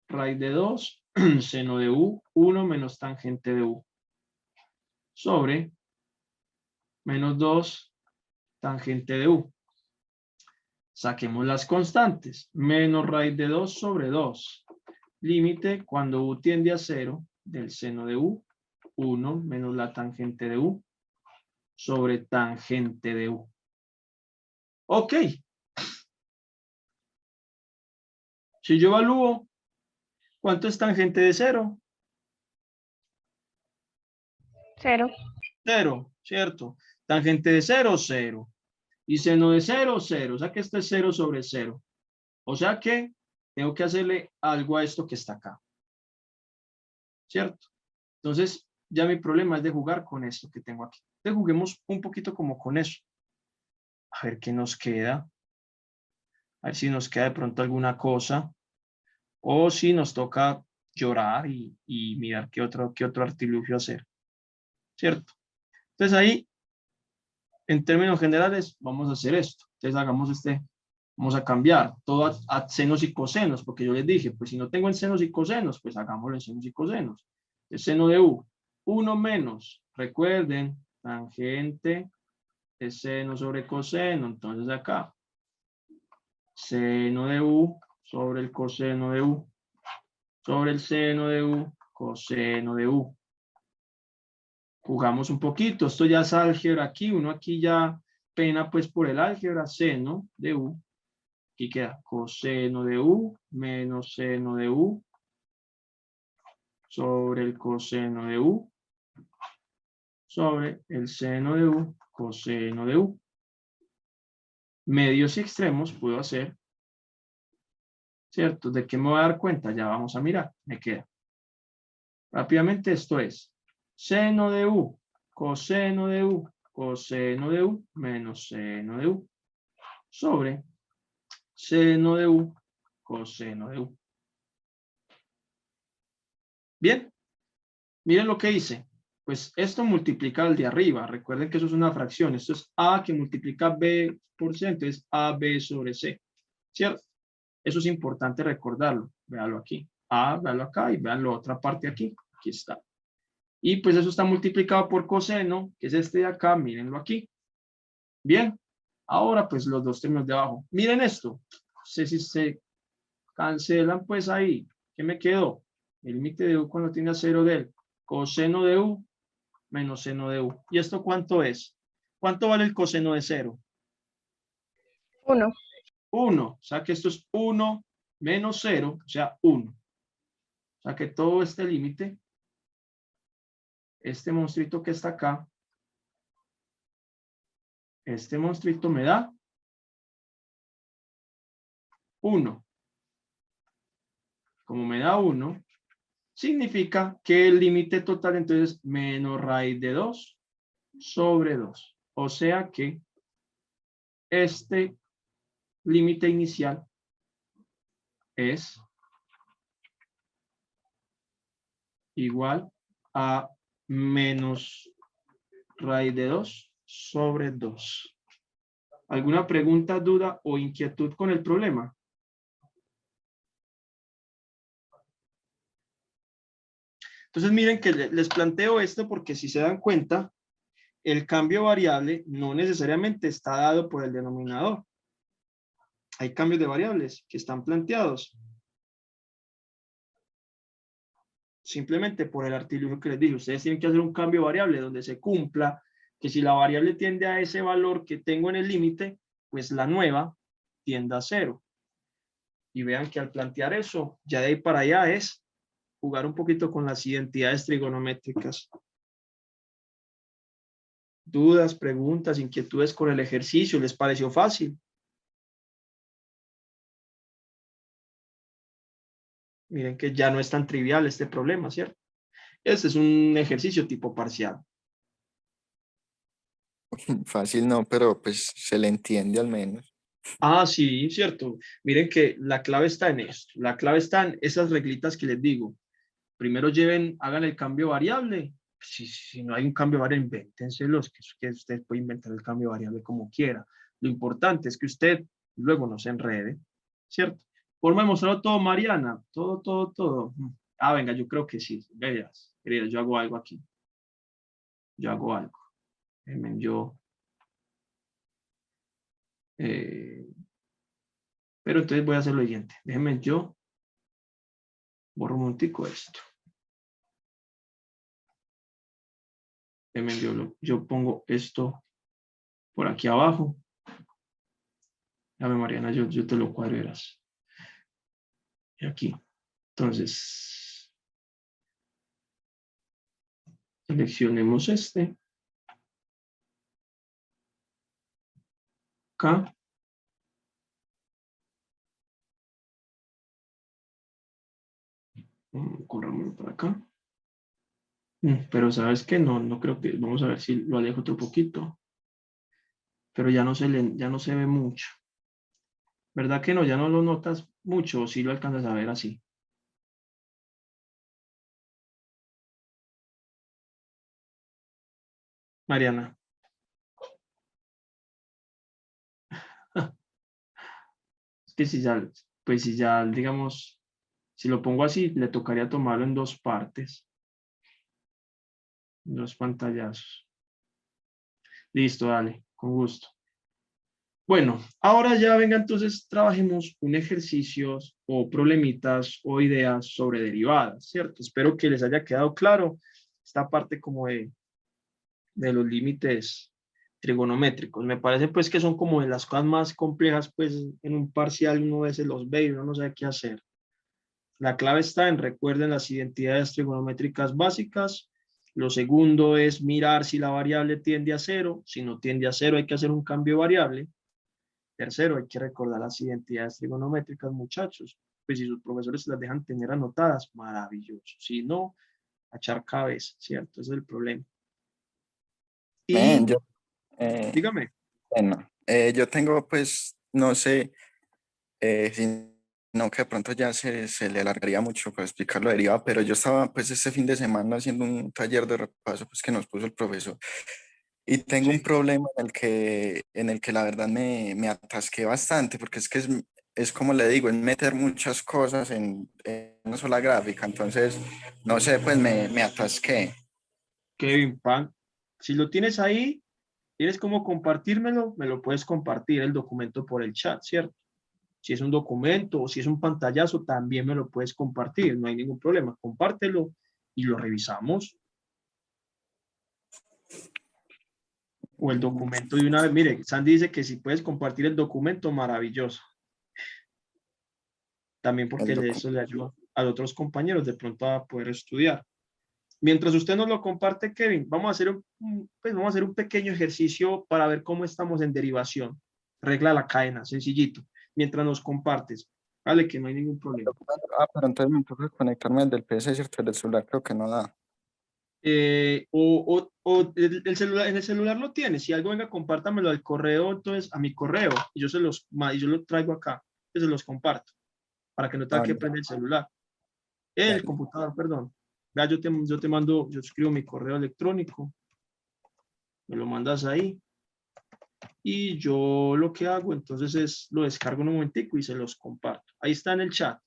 raíz de 2, seno de u, 1 menos tangente de u. Sobre menos 2 tangente de u. Saquemos las constantes. Menos raíz de 2 sobre 2. Límite cuando u tiende a 0 del seno de u, 1 menos la tangente de u sobre tangente de u. Ok. Si yo evalúo, ¿cuánto es tangente de 0? 0. 0, ¿cierto? Tangente de 0, 0. Y seno de 0, 0. O sea que esto es 0 sobre 0. O sea que tengo que hacerle algo a esto que está acá. ¿Cierto? Entonces, ya mi problema es de jugar con esto que tengo aquí. Entonces, juguemos un poquito como con eso. A ver qué nos queda. A ver si nos queda de pronto alguna cosa. O si nos toca llorar y mirar qué otro artilugio hacer. ¿Cierto? Entonces ahí, en términos generales, vamos a hacer esto. Entonces hagamos vamos a cambiar todo a senos y cosenos, porque yo les dije, pues si no tengo en senos y cosenos, pues hagámoslo en senos y cosenos. El seno de U, 1 menos, recuerden, tangente de seno sobre coseno, entonces acá, seno de U sobre el coseno de U, sobre el seno de U, coseno de U. Jugamos un poquito, esto ya es álgebra aquí, uno aquí ya pena pues por el álgebra, seno de U, aquí queda coseno de U menos seno de U sobre el coseno de U sobre el seno de U, coseno de U. Medios y extremos puedo hacer, ¿cierto? ¿De qué me voy a dar cuenta? Ya vamos a mirar, me queda. Rápidamente esto es seno de U, coseno de U, coseno de U menos seno de U sobre seno de U, coseno de U. Bien, miren lo que hice. Pues esto multiplica al de arriba. Recuerden que eso es una fracción. Esto es A que multiplica B por C, entonces AB sobre C. ¿Cierto? Eso es importante recordarlo. Véanlo aquí. A, véanlo acá y vean la otra parte aquí. Aquí está. Y pues eso está multiplicado por coseno, que es este de acá. Mírenlo aquí. Bien. Ahora pues los dos términos de abajo. Miren esto. No sé si se cancelan pues ahí. ¿Qué me quedó? El límite de U cuando tiene a 0 del coseno de U menos seno de U. ¿Y esto cuánto es? ¿Cuánto vale el coseno de 0? 1. 1. O sea que esto es 1 menos 0, o sea 1. O sea que todo este límite, este monstruito que está acá, este monstruito me da 1. Como me da 1, significa que el límite total entonces es menos raíz de 2 sobre 2. O sea que este límite inicial es igual a menos raíz de 2 sobre 2. ¿Alguna pregunta, duda o inquietud con el problema? Entonces miren que les planteo esto porque si se dan cuenta, el cambio variable no necesariamente está dado por el denominador. Hay cambios de variables que están planteados simplemente por el artilugio que les dije. Ustedes tienen que hacer un cambio variable donde se cumpla que si la variable tiende a ese valor que tengo en el límite, pues la nueva tiende a 0. Y vean que al plantear eso, ya de ahí para allá es jugar un poquito con las identidades trigonométricas. ¿Dudas, preguntas, inquietudes con el ejercicio? ¿Les pareció fácil? Miren que ya no es tan trivial este problema, ¿cierto? Este es un ejercicio tipo parcial. Fácil no, pero pues se le entiende al menos. Ah, sí, cierto. Miren que la clave está en esto. La clave está en esas reglitas que les digo. Primero hagan el cambio variable. Si no hay un cambio variable, invéntenselos, que usted puede inventar el cambio variable como quiera. Lo importante es que usted luego no se enrede, ¿cierto? Forma de mostrarlo todo, Mariana. Todo. Ah, venga, yo creo que sí. Veas, querida, yo hago algo aquí. Yo hago algo. Déjenme yo. Pero entonces voy a hacer lo siguiente. Déjenme yo. Borro un montico esto. Yo pongo esto por aquí abajo. Dame, Mariana, yo te lo cuadro, verás. Y aquí. Entonces, seleccionemos este. Acá. Corramos por acá. Pero sabes que no creo que. Vamos a ver si lo alejo otro poquito. Pero ya no se ve mucho. ¿Verdad que no? Ya no lo notas mucho, o sí lo alcanzas a ver así. Mariana. Es que si ya, pues si ya, digamos, si lo pongo así, le tocaría tomarlo en dos partes, en dos pantallazos. Listo, dale, con gusto. Bueno, ahora ya venga, entonces trabajemos un ejercicio o problemitas o ideas sobre derivadas, ¿cierto? Espero que les haya quedado claro esta parte como de los límites trigonométricos. Me parece pues que son como de las cosas más complejas, pues en un parcial uno a veces los ve y uno no sabe qué hacer. La clave está en recuerden las identidades trigonométricas básicas. Lo segundo es mirar si la variable tiende a cero. Si no tiende a cero hay que hacer un cambio de variable. Tercero, hay que recordar las identidades trigonométricas, muchachos. Pues si sus profesores las dejan tener anotadas, maravilloso. Si no, a echar cabeza, ¿cierto? Ese es el problema. Men, Y eh, dígame. bueno, yo tengo, pues, no sé, si no que de pronto ya se le alargaría mucho para explicarlo derivado, pero yo estaba, pues, este fin de semana haciendo un taller de repaso, pues, que nos puso el profesor. Y tengo un Sí. problema en el que la verdad me atasqué bastante, porque es que es como le digo, es meter muchas cosas en una sola gráfica. Entonces, no sé, pues me atasqué. Kevin Pan, si lo tienes ahí, tienes cómo compartírmelo, me lo puedes compartir el documento por el chat, ¿cierto? Si es un documento o si es un pantallazo, también me lo puedes compartir, no hay ningún problema. Compártelo y lo revisamos. O el documento de una vez. Mire, Sandy dice que si puedes compartir el documento, maravilloso. También porque El eso le ayuda a otros compañeros de pronto a poder estudiar. Mientras usted nos lo comparte, Kevin, vamos a hacer pues vamos a hacer un pequeño ejercicio para ver cómo estamos en derivación. Regla la cadena, sencillito. Mientras nos compartes. Vale, que no hay ningún problema. documento. Ah, pero entonces me toca conectarme desde el PC, ¿cierto? Del celular creo que no da. O el celular, en el celular lo tiene. Si algo, venga, compártamelo al correo, entonces a mi correo. Y yo lo traigo acá. Y se los comparto para que no tenga Ah, que ya, prender el celular. El dale. computador, perdón. Vea, yo te mando, yo escribo mi correo electrónico, me lo mandas ahí y yo lo que hago entonces es lo descargo en un momentico y se los comparto. Ahí está en el chat.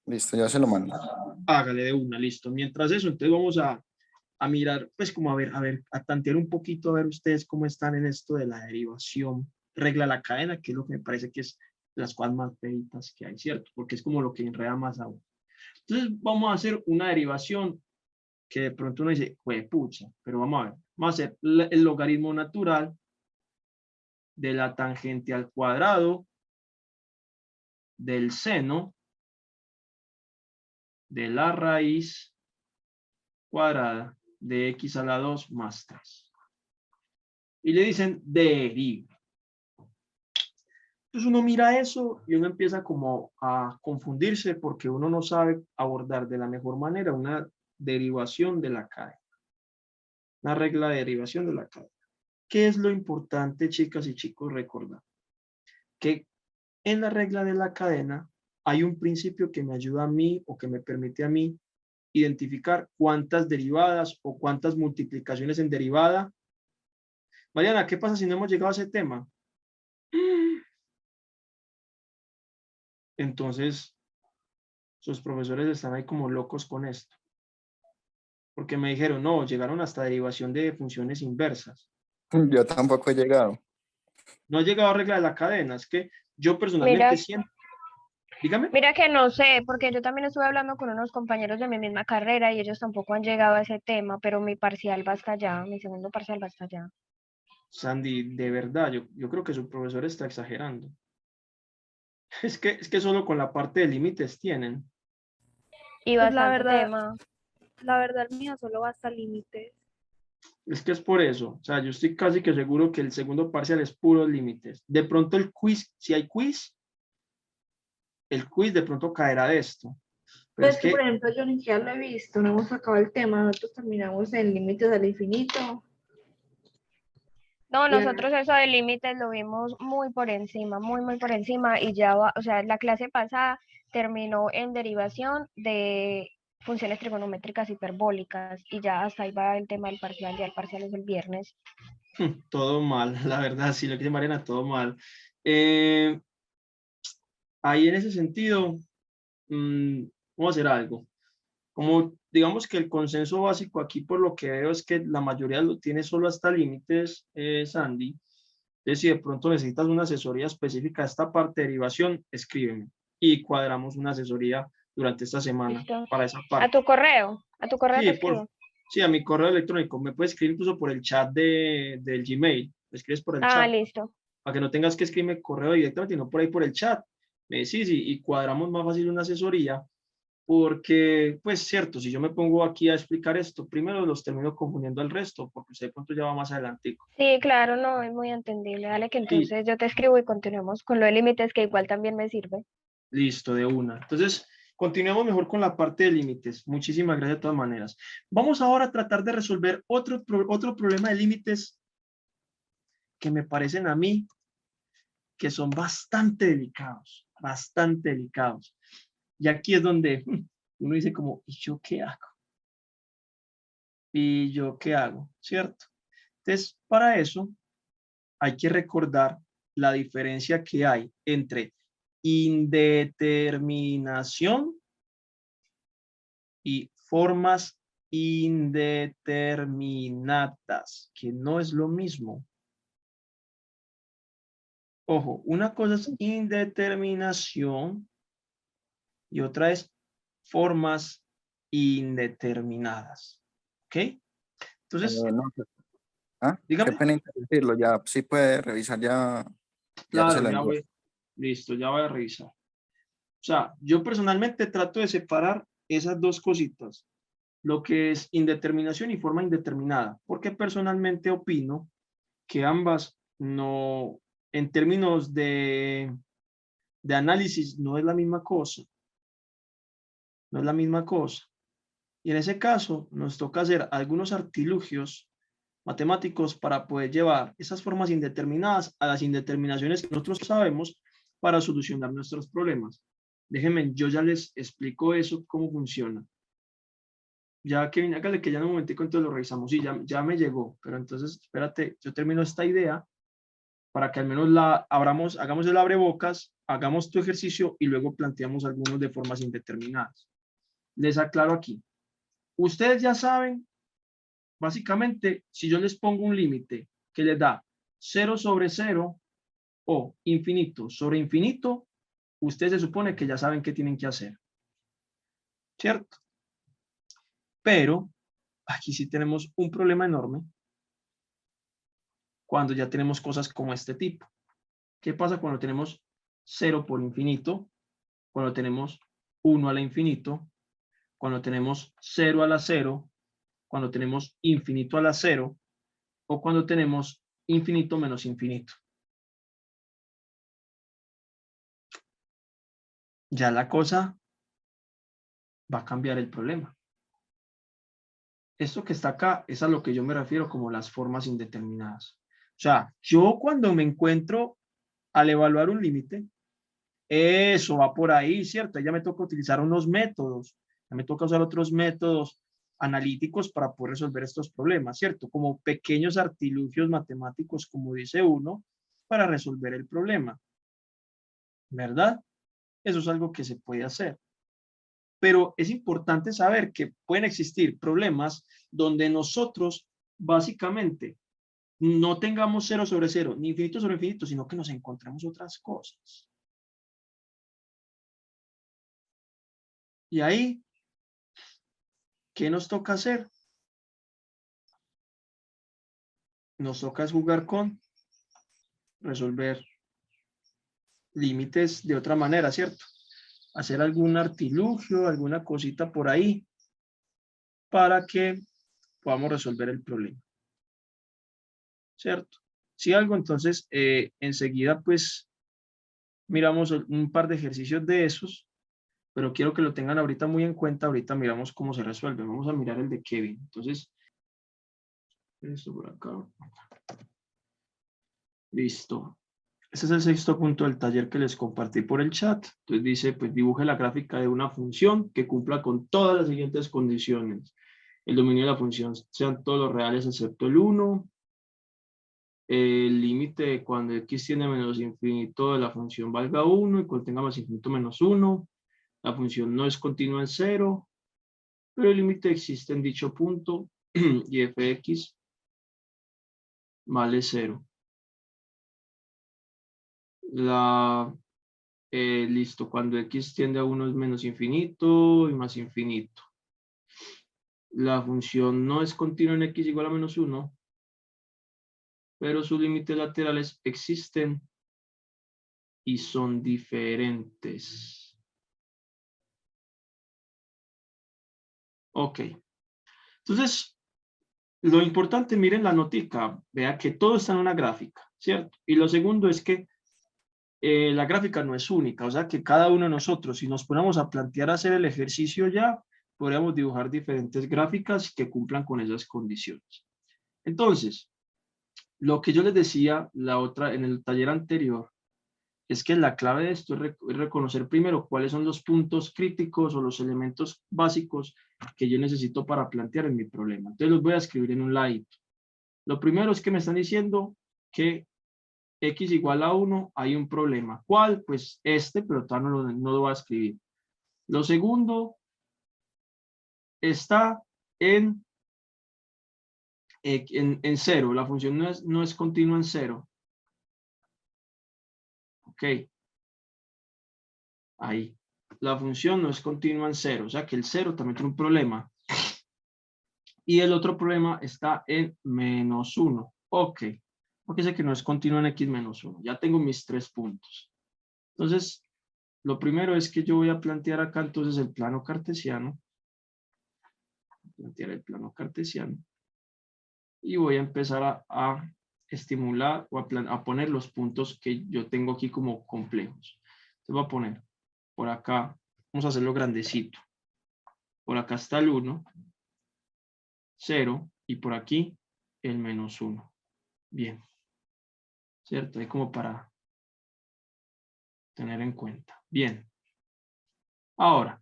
Listo, ya se lo mando. Hágale de una, listo. Mientras eso, entonces vamos a mirar, pues como a ver, a tantear un poquito, a ver ustedes cómo están en esto de la derivación. Regla la cadena, que es lo que me parece que es las cosas más feitas que hay, ¿cierto? Porque es como lo que enreda más aún. Entonces vamos a hacer una derivación que de pronto uno dice, pucha, pero vamos a ver. Vamos a hacer el logaritmo natural de la tangente al cuadrado del seno de la raíz cuadrada de x a la 2 más 3. Y le dicen deriva. Entonces uno mira eso y uno empieza como a confundirse porque uno no sabe abordar de la mejor manera una derivación de la cadena. Una regla de derivación de la cadena. ¿Qué es lo importante, chicas y chicos, recordar? Que en la regla de la cadena hay un principio que me ayuda a mí o que me permite a mí identificar cuántas derivadas o cuántas multiplicaciones en derivada. Mariana, ¿qué pasa si no hemos llegado a ese tema? Entonces, sus profesores están ahí como locos con esto. Porque me dijeron, no, llegaron hasta derivación de funciones inversas. Yo tampoco he llegado. No ha llegado a regla de la cadena. Es que yo personalmente Mira, siento, dígame. mira que no sé, porque yo también estuve hablando con unos compañeros de mi misma carrera y ellos tampoco han llegado a ese tema, pero mi parcial va hasta allá, mi segundo parcial va hasta allá. Sandy, de verdad, yo creo que su profesor está exagerando. Es que solo con la parte de límites tienen. Y Pues bastante tema. la verdad mía solo va hasta límites. Es que es por eso. O sea, yo estoy casi que seguro que el segundo parcial es puros límites. De pronto el quiz, si hay quiz, el quiz de pronto caerá de esto. Pero Pues es que, por que, ejemplo, yo ni siquiera lo he visto, no hemos sacado el tema, nosotros terminamos en límites al infinito. No, Bien. nosotros eso de límites lo vimos muy por encima, muy por encima y ya va, o sea, la clase pasada terminó en derivación de funciones trigonométricas hiperbólicas y ya hasta ahí va el tema del parcial, ya el parcial es el viernes. Todo mal, la verdad, sí, lo que dice Mariana, todo mal. Ahí en ese sentido, vamos a hacer algo. Como digamos que el consenso básico aquí por lo que veo es que la mayoría lo tiene solo hasta límites, Sandy. Entonces, si de pronto necesitas una asesoría específica de esta parte de derivación, escríbeme y cuadramos una asesoría durante esta semana ¿Listo? para esa A parte. tu correo te Sí, escribo. sí, a mi correo electrónico. Me puedes escribir incluso por el chat del Gmail. Me escribes por el Ah, chat listo. para que no tengas que escribirme correo directamente, sino por ahí por el chat. Me decís y cuadramos más fácil una asesoría. Porque, pues cierto, si yo me pongo aquí a explicar esto, primero los termino confundiendo al resto, porque usted de pronto ya va más adelantico. Sí, claro, no, es muy entendible. Dale que Y entonces yo te escribo y continuemos con lo de límites que igual también me sirve. listo, de una. Entonces, continuemos mejor con la parte de límites. Muchísimas gracias de todas maneras. Vamos ahora a tratar de resolver otro problema de límites que me parecen a mí que son bastante delicados, bastante delicados. Y aquí es donde uno dice como, ¿y yo qué hago? ¿Y yo qué hago? ¿Cierto? Entonces, para eso hay que recordar la diferencia que hay entre indeterminación y formas indeterminadas, que no es lo mismo. Ojo, una cosa es indeterminación y otra es formas indeterminadas. ¿Ok? Entonces, No, pues, qué dígame. pena interrumpirlo, ya sí puede revisar, ya se Claro, lo ya envió. voy. Listo, ya voy a revisar. O sea, yo personalmente trato de separar esas dos cositas, lo que es indeterminación y forma indeterminada, porque personalmente opino que ambas no, en términos de análisis, no es la misma cosa. No es la misma cosa. Y en ese caso, nos toca hacer algunos artilugios matemáticos para poder llevar esas formas indeterminadas a las indeterminaciones que nosotros sabemos para solucionar nuestros problemas. Déjenme, yo ya les explico eso, cómo funciona. Ya que hágale que ya en un momentico entonces lo revisamos. Sí, ya me llegó, pero entonces espérate, yo termino esta idea para que al menos hagamos el abrebocas, hagamos tu ejercicio y luego planteamos algunos de formas indeterminadas. Les aclaro aquí. Ustedes ya saben, básicamente, si yo les pongo un límite que les da 0/0 o infinito sobre infinito, ustedes se supone que ya saben qué tienen que hacer, ¿cierto? Pero aquí sí tenemos un problema enorme cuando ya tenemos cosas como este tipo. ¿Qué pasa cuando tenemos 0 por infinito? Cuando tenemos 1 a la infinito, cuando tenemos 0 a la 0, cuando tenemos infinito a la 0 o cuando tenemos infinito menos infinito. Ya la cosa va a cambiar el problema. Esto que está acá es a lo que yo me refiero como las formas indeterminadas. O sea, yo cuando me encuentro al evaluar un límite, eso va por ahí, ¿cierto? Ya me toca utilizar unos métodos, ya me toca usar otros métodos analíticos para poder resolver estos problemas, ¿cierto? Como pequeños artilugios matemáticos, como dice uno, para resolver el problema, ¿verdad? Eso es algo que se puede hacer. Pero es importante saber que pueden existir problemas donde nosotros básicamente no tengamos 0/0, ni infinito sobre infinito, sino que nos encontremos otras cosas. Y ahí, ¿qué nos toca hacer? Nos toca jugar con resolver límites de otra manera, ¿cierto? Hacer algún artilugio, alguna cosita por ahí para que podamos resolver el problema, ¿cierto? Si algo, entonces, enseguida, pues, miramos un par de ejercicios de esos, pero quiero que lo tengan ahorita muy en cuenta. Ahorita miramos cómo se resuelve. Vamos a mirar el de Kevin. Entonces, esto por acá. Listo. Este es el sexto punto del taller que les compartí por el chat. Entonces dice, pues dibuje la gráfica de una función que cumpla con todas las siguientes condiciones. El dominio de la función sean todos los reales excepto el 1. El límite cuando x tiende a menos infinito de la función valga 1 y contenga más infinito menos 1. La función no es continua en 0, pero el límite existe en dicho punto y f de x vale 0. Listo, cuando x tiende a 1 es menos infinito y más infinito. La función no es continua en x igual a menos 1, pero sus límites laterales existen y son diferentes. Ok. Entonces, lo importante, miren la notica, vea que todo está en una gráfica, ¿cierto? Y lo segundo es que la gráfica no es única, o sea que cada uno de nosotros, si nos ponemos a plantear hacer el ejercicio ya, podríamos dibujar diferentes gráficas que cumplan con esas condiciones. Entonces, lo que yo les decía en el taller anterior, es que la clave de esto es reconocer primero cuáles son los puntos críticos o los elementos básicos que yo necesito para plantear en mi problema. Entonces los voy a escribir en un ladito. Lo primero es que me están diciendo que x igual a 1, hay un problema. ¿Cuál? Pues pero todavía no lo voy a escribir. Lo segundo está en 0. La función no es continua en 0. Ok. Ahí. La función no es continua en 0. O sea que el 0 también tiene un problema. Y el otro problema está en menos 1. Ok. Porque sé que no es continua en x menos 1. Ya tengo mis 3 puntos. Entonces, lo primero es que yo voy a plantear acá entonces el plano cartesiano. Plantear el plano cartesiano. Y voy a empezar a estimular o a poner los puntos que yo tengo aquí como complejos. Entonces voy a poner por acá, vamos a hacerlo grandecito. Por acá está el 1, 0 y por aquí el menos 1. Bien. ¿Cierto? Ahí como para tener en cuenta. Bien. Ahora,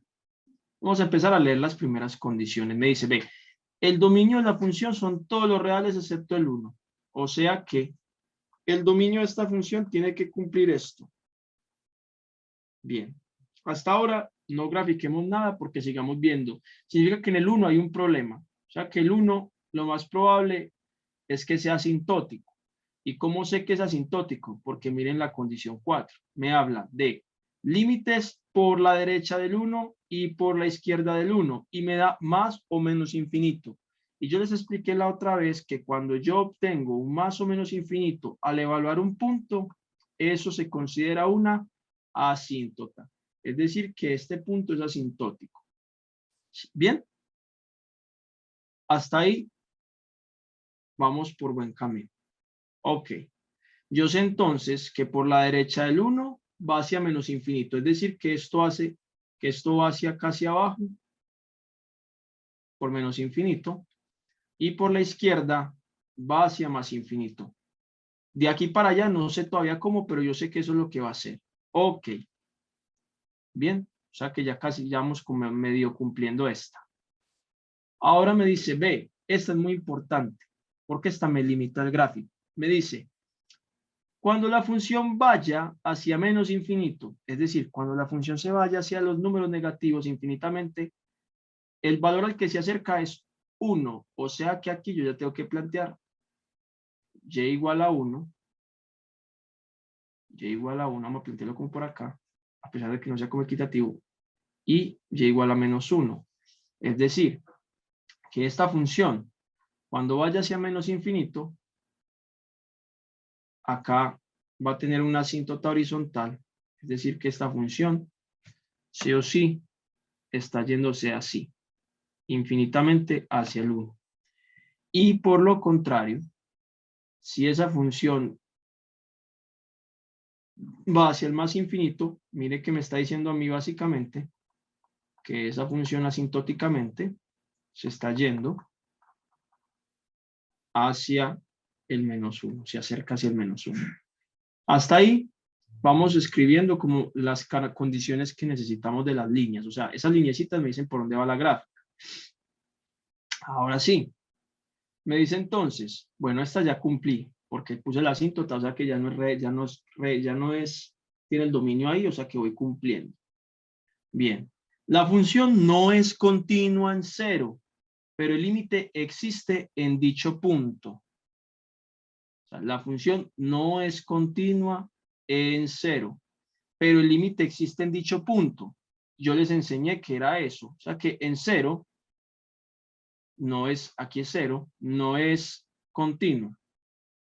vamos a empezar a leer las primeras condiciones. Me dice, ve, el dominio de la función son todos los reales excepto el 1. O sea que el dominio de esta función tiene que cumplir esto. Bien. Hasta ahora no grafiquemos nada porque sigamos viendo. Significa que en el 1 hay un problema. O sea que el 1 lo más probable es que sea asintótico. ¿Y cómo sé que es asintótico? Porque miren la condición 4. Me habla de límites por la derecha del 1 y por la izquierda del 1. Y me da más o menos infinito. Y yo les expliqué la otra vez que cuando yo obtengo un más o menos infinito al evaluar un punto, eso se considera una asíntota. Es decir, que este punto es asintótico. ¿Bien? Hasta ahí vamos por buen camino. Ok. Yo sé entonces que por la derecha del 1 va hacia menos infinito. Es decir, que esto hace que esto va hacia casi abajo por menos infinito. Y por la izquierda va hacia más infinito. De aquí para allá no sé todavía cómo, pero yo sé que eso es lo que va a hacer. Ok. Bien. O sea que ya casi ya vamos como medio cumpliendo esta. Ahora me dice, ve, esta es muy importante. Porque esta me limita el gráfico. Me dice, cuando la función vaya hacia menos infinito, es decir, cuando la función se vaya hacia los números negativos infinitamente, el valor al que se acerca es 1. O sea que aquí yo ya tengo que plantear y igual a 1. Y igual a 1, vamos a plantearlo como por acá, a pesar de que no sea como equitativo. Y y igual a menos 1. Es decir, que esta función, cuando vaya hacia menos infinito, acá va a tener una asíntota horizontal. Es decir, que esta función, sí o sí, está yéndose así, infinitamente hacia el 1. Y por lo contrario, si esa función va hacia el más infinito, mire que me está diciendo a mí básicamente que esa función asintóticamente se está yendo hacia el menos 1, se acerca hacia el menos 1. Hasta ahí vamos escribiendo como las condiciones que necesitamos de las líneas. O sea, esas lineecitas me dicen por dónde va la gráfica. Ahora sí, me dice entonces, bueno, esta ya cumplí, porque puse la asíntota, o sea que ya no tiene el dominio ahí, o sea que voy cumpliendo. Bien, la función no es continua en cero, pero el límite existe en dicho punto. O sea, la función no es continua en cero, pero el límite existe en dicho punto. Yo les enseñé que era eso, o sea que en cero no es, aquí es cero, no es continuo,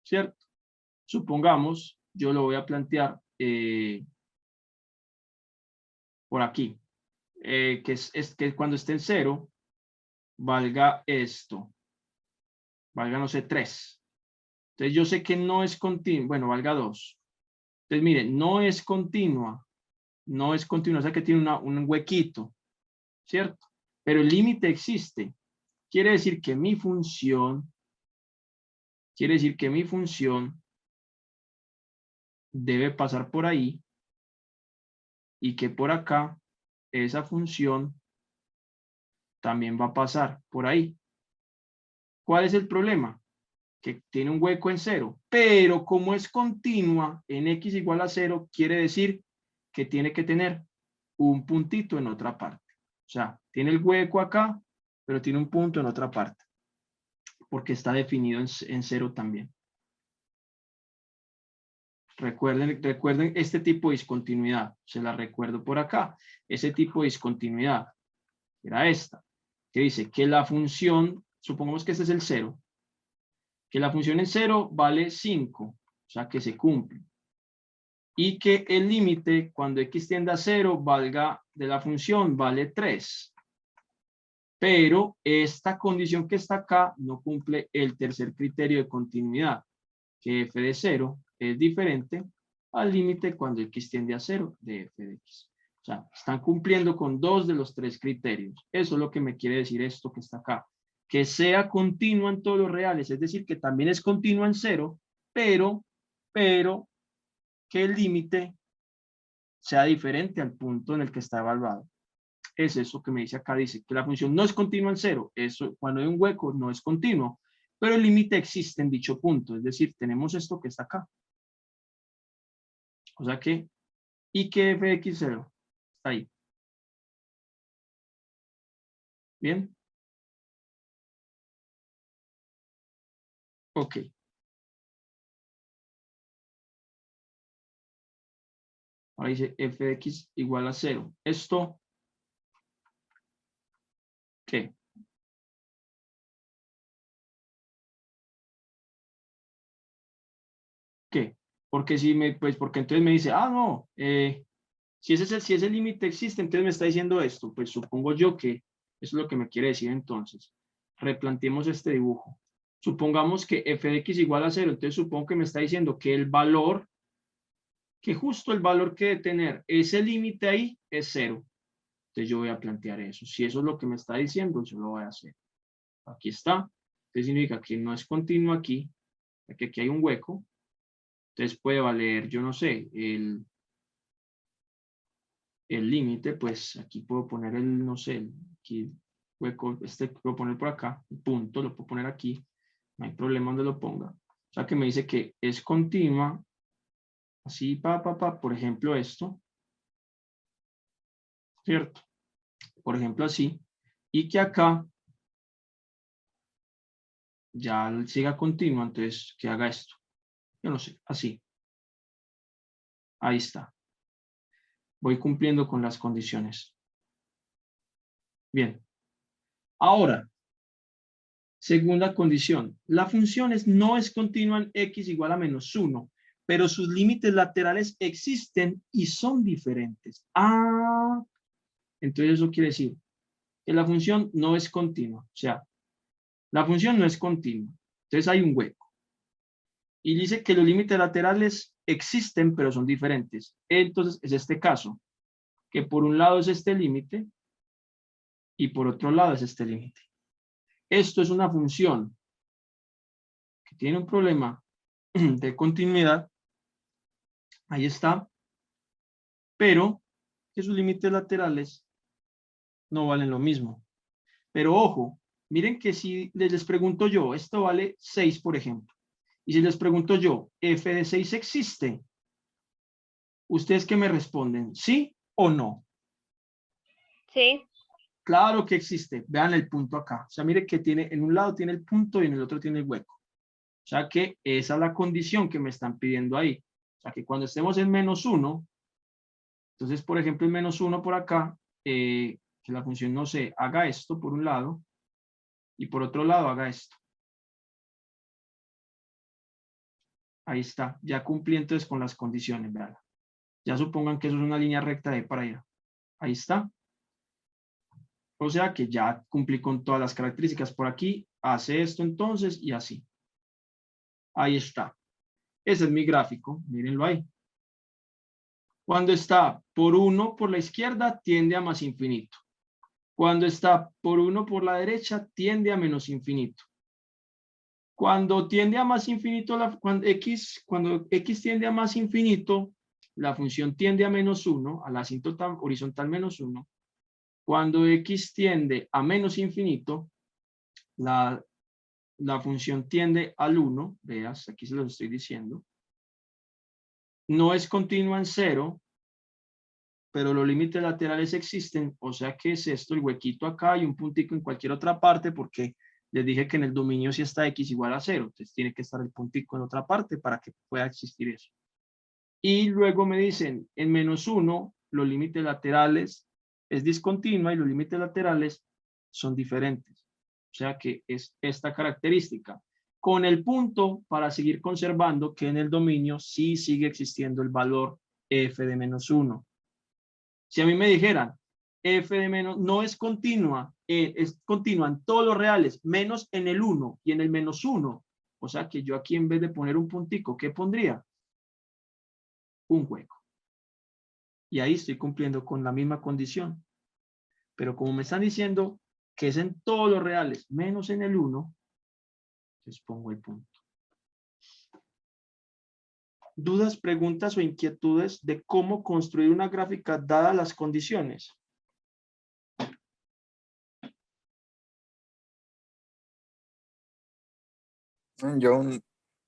¿cierto? Supongamos, yo lo voy a plantear por aquí, que es que cuando esté en cero, valga esto, valga, no sé, 3. Entonces yo sé que no es continua, bueno, valga 2. Entonces miren, no es continua, o sea que tiene un huequito, ¿cierto? Pero el límite existe. Quiere decir que mi función debe pasar por ahí y que por acá esa función también va a pasar por ahí. ¿Cuál es el problema? Que tiene un hueco en cero, pero como es continua en x igual a 0, quiere decir que tiene que tener un puntito en otra parte. O sea, tiene el hueco acá, pero tiene un punto en otra parte, porque está definido en 0 también. Recuerden este tipo de discontinuidad, se la recuerdo por acá. Ese tipo de discontinuidad era esta, que dice que la función, supongamos que este es el 0, que la función en 0 vale 5, o sea que se cumple. Y que el límite cuando x tiende a 0 valga de la función vale 3. Pero esta condición que está acá no cumple el tercer criterio de continuidad, que f de 0 es diferente al límite cuando x tiende a 0 de f de x. O sea, están cumpliendo con 2 de los 3 criterios. Eso es lo que me quiere decir esto que está acá. Que sea continua en todos los reales, es decir, que también es continua en 0, pero que el límite sea diferente al punto en el que está evaluado. Es eso que me dice acá, dice que la función no es continua en 0, eso cuando hay un hueco no es continuo, pero el límite existe en dicho punto, es decir, tenemos esto que está acá. O sea que, y que f de x0 está ahí. ¿Bien? Ok. Ahora dice f de x igual a 0. ¿Esto qué? ¿Qué? Porque si pues porque entonces me dice, ah, no, si ese límite existe, entonces me está diciendo esto. Pues supongo yo que eso es lo que me quiere decir entonces. Replanteemos este dibujo. Supongamos que f de x igual a 0, entonces supongo que me está diciendo que el valor, que justo el valor que debe tener ese límite ahí es 0. Entonces yo voy a plantear eso. Si eso es lo que me está diciendo, yo lo voy a hacer. Aquí está. Entonces significa que no es continuo aquí, que aquí hay un hueco. Entonces puede valer, yo no sé, el límite, pues aquí puedo poner el, no sé, aquí hueco, este puedo poner por acá, el punto, lo puedo poner aquí, no hay problema donde lo ponga. O sea que me dice que es continua, así, por ejemplo esto, ¿cierto? Por ejemplo así, y que acá ya siga continua, entonces que haga esto. Yo no sé, así. Ahí está. Voy cumpliendo con las condiciones. Bien. Ahora, segunda condición. La función no es continua en x igual a -1, pero sus límites laterales existen y son diferentes. Ah, entonces eso quiere decir que la función no es continua. O sea, la función no es continua. Entonces hay un hueco. Y dice que los límites laterales existen, pero son diferentes. Entonces es este caso, que por un lado es este límite y por otro lado es este límite. Esto es una función que tiene un problema de continuidad Ahí está. Pero que sus límites laterales no valen lo mismo. Pero ojo, miren que si les pregunto yo, esto vale 6, por ejemplo. Y si les pregunto yo, ¿f de 6 existe? ¿Ustedes qué me responden? ¿Sí o no? Sí, Claro que existe. Vean el punto acá. O sea, mire que tiene, en un lado tiene el punto y en el otro tiene el hueco. O sea que esa es la condición que me están pidiendo ahí. O sea que cuando estemos en -1, entonces, por ejemplo, en -1 por acá, que la función, no sé, haga esto por un lado y por otro lado haga esto. Ahí está. Ya cumplí entonces con las condiciones, vean. Ya supongan que eso es una línea recta de para allá. Ahí está. O sea que ya cumplí con todas las características. Por aquí hace esto entonces y así. Ahí está. Ese es mi gráfico. Mírenlo ahí. Cuando está por 1 por la izquierda, tiende a más infinito. Cuando está por 1 por la derecha, tiende a menos infinito. Cuando tiende a más infinito, cuando X tiende a más infinito, la función tiende a -1, a la asíntota horizontal -1. Cuando X tiende a menos infinito, la función tiende al 1, veas, aquí se lo estoy diciendo. No es continua en 0, pero los límites laterales existen, o sea que es esto, el huequito acá y un puntico en cualquier otra parte, porque les dije que en el dominio si está X igual a 0, entonces tiene que estar el puntico en otra parte para que pueda existir eso. Y luego me dicen, en -1, los límites laterales es discontinua y los límites laterales son diferentes. O sea que es esta característica. Con el punto para seguir conservando que en el dominio sí sigue existiendo el valor f de -1. Si a mí me dijeran, f de menos no es continua en todos los reales, menos en el 1 y en el -1. O sea que yo aquí en vez de poner un puntico, ¿qué pondría? Un hueco. Y ahí estoy cumpliendo con la misma condición. Pero como me están diciendo que es en todos los reales, menos en el 1, les pongo el punto. ¿Dudas, preguntas o inquietudes de cómo construir una gráfica dadas las condiciones? Yo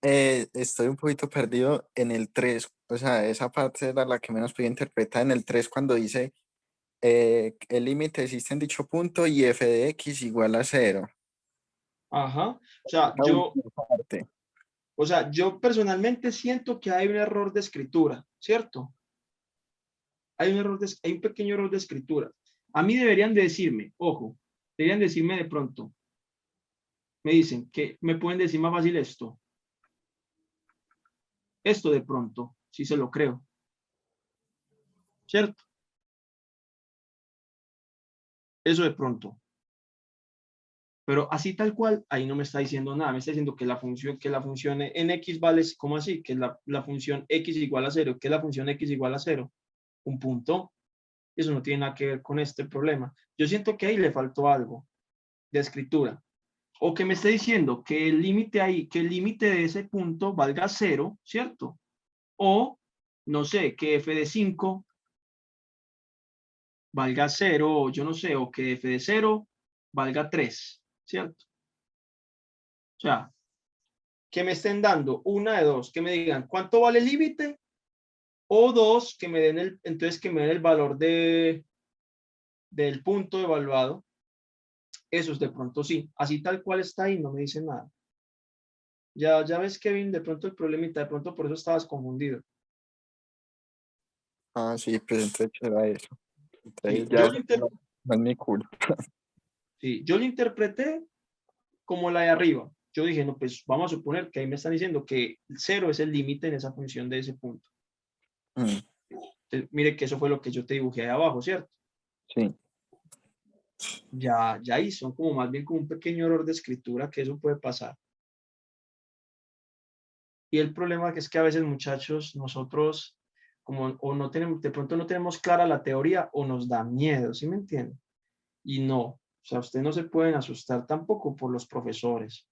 estoy un poquito perdido en el 3, o sea, esa parte era la que menos podía interpretar en el 3 cuando dice el límite existe en dicho punto y f de x igual a 0. Ajá. La última parte. O sea, yo personalmente siento que hay un error de escritura, ¿cierto? Hay un pequeño error de escritura. A mí deberían de decirme, ojo, deberían decirme de pronto, me dicen que me pueden decir más fácil esto. Esto de pronto, si se lo creo. ¿Cierto? Eso de pronto. Pero así tal cual, ahí no me está diciendo nada. Me está diciendo que la función en x vale, ¿cómo así? Que la función x igual a 0. ¿Qué es la función x igual a 0? Un punto. Eso no tiene nada que ver con este problema. Yo siento que ahí le faltó algo de escritura. O que me esté diciendo que el límite ahí, que el límite de ese punto valga 0, ¿cierto? O, no sé, que f de 5 valga 0, o yo no sé, o que f de 0 valga 3, ¿cierto? O sea, que me estén dando una de dos, que me digan cuánto vale el límite, o dos, que me den entonces que me den el valor del punto evaluado. Eso es de pronto sí. Así tal cual está ahí, no me dice nada. Ya ves, Kevin, de pronto el problemita, de pronto por eso estabas confundido. Ah, sí, pues entonces era eso. Sí, Entonces ya no es mi culpa. yo lo interpreté como la de arriba. Yo dije, no, pues vamos a suponer que ahí me están diciendo que 0 es el límite en esa función de ese punto. Mm, Entonces, mire que eso fue lo que yo te dibujé ahí abajo, ¿cierto? sí. Ya ahí son como más bien como un pequeño error de escritura que eso puede pasar. Y el problema que es que a veces, muchachos, nosotros como o no tenemos, de pronto no tenemos clara la teoría o nos da miedo, ¿sí me entienden? Y no, o sea, ustedes no se pueden asustar tampoco por los profesores.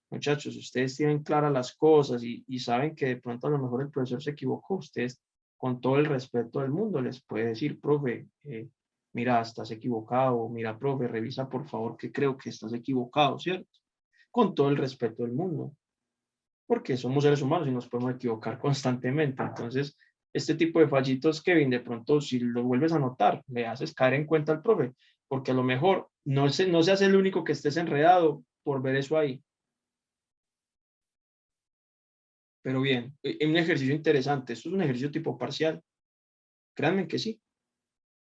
muchachos, ustedes tienen claras las cosas y saben que de pronto a lo mejor el profesor se equivocó, ustedes con todo el respeto del mundo les puede decir, profe, mira, estás equivocado, mira, profe, revisa por favor que creo que estás equivocado, ¿cierto? Con todo el respeto del mundo, porque somos seres humanos y nos podemos equivocar constantemente. Entonces, este tipo de fallitos, Kevin, de pronto si lo vuelves a notar, le haces caer en cuenta al profe, porque a lo mejor no seas el único que estés enredado por ver eso ahí. Pero bien, es un ejercicio interesante. Esto es un ejercicio tipo parcial. Créanme que sí.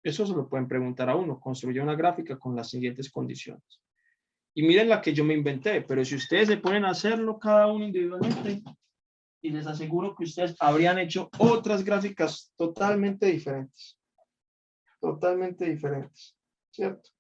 Eso se lo pueden preguntar a uno. Construye una gráfica con las siguientes condiciones. Y miren la que yo me inventé, pero si ustedes se ponen a hacerlo cada uno individualmente, y les aseguro que ustedes habrían hecho otras gráficas totalmente diferentes. Totalmente diferentes, ¿cierto?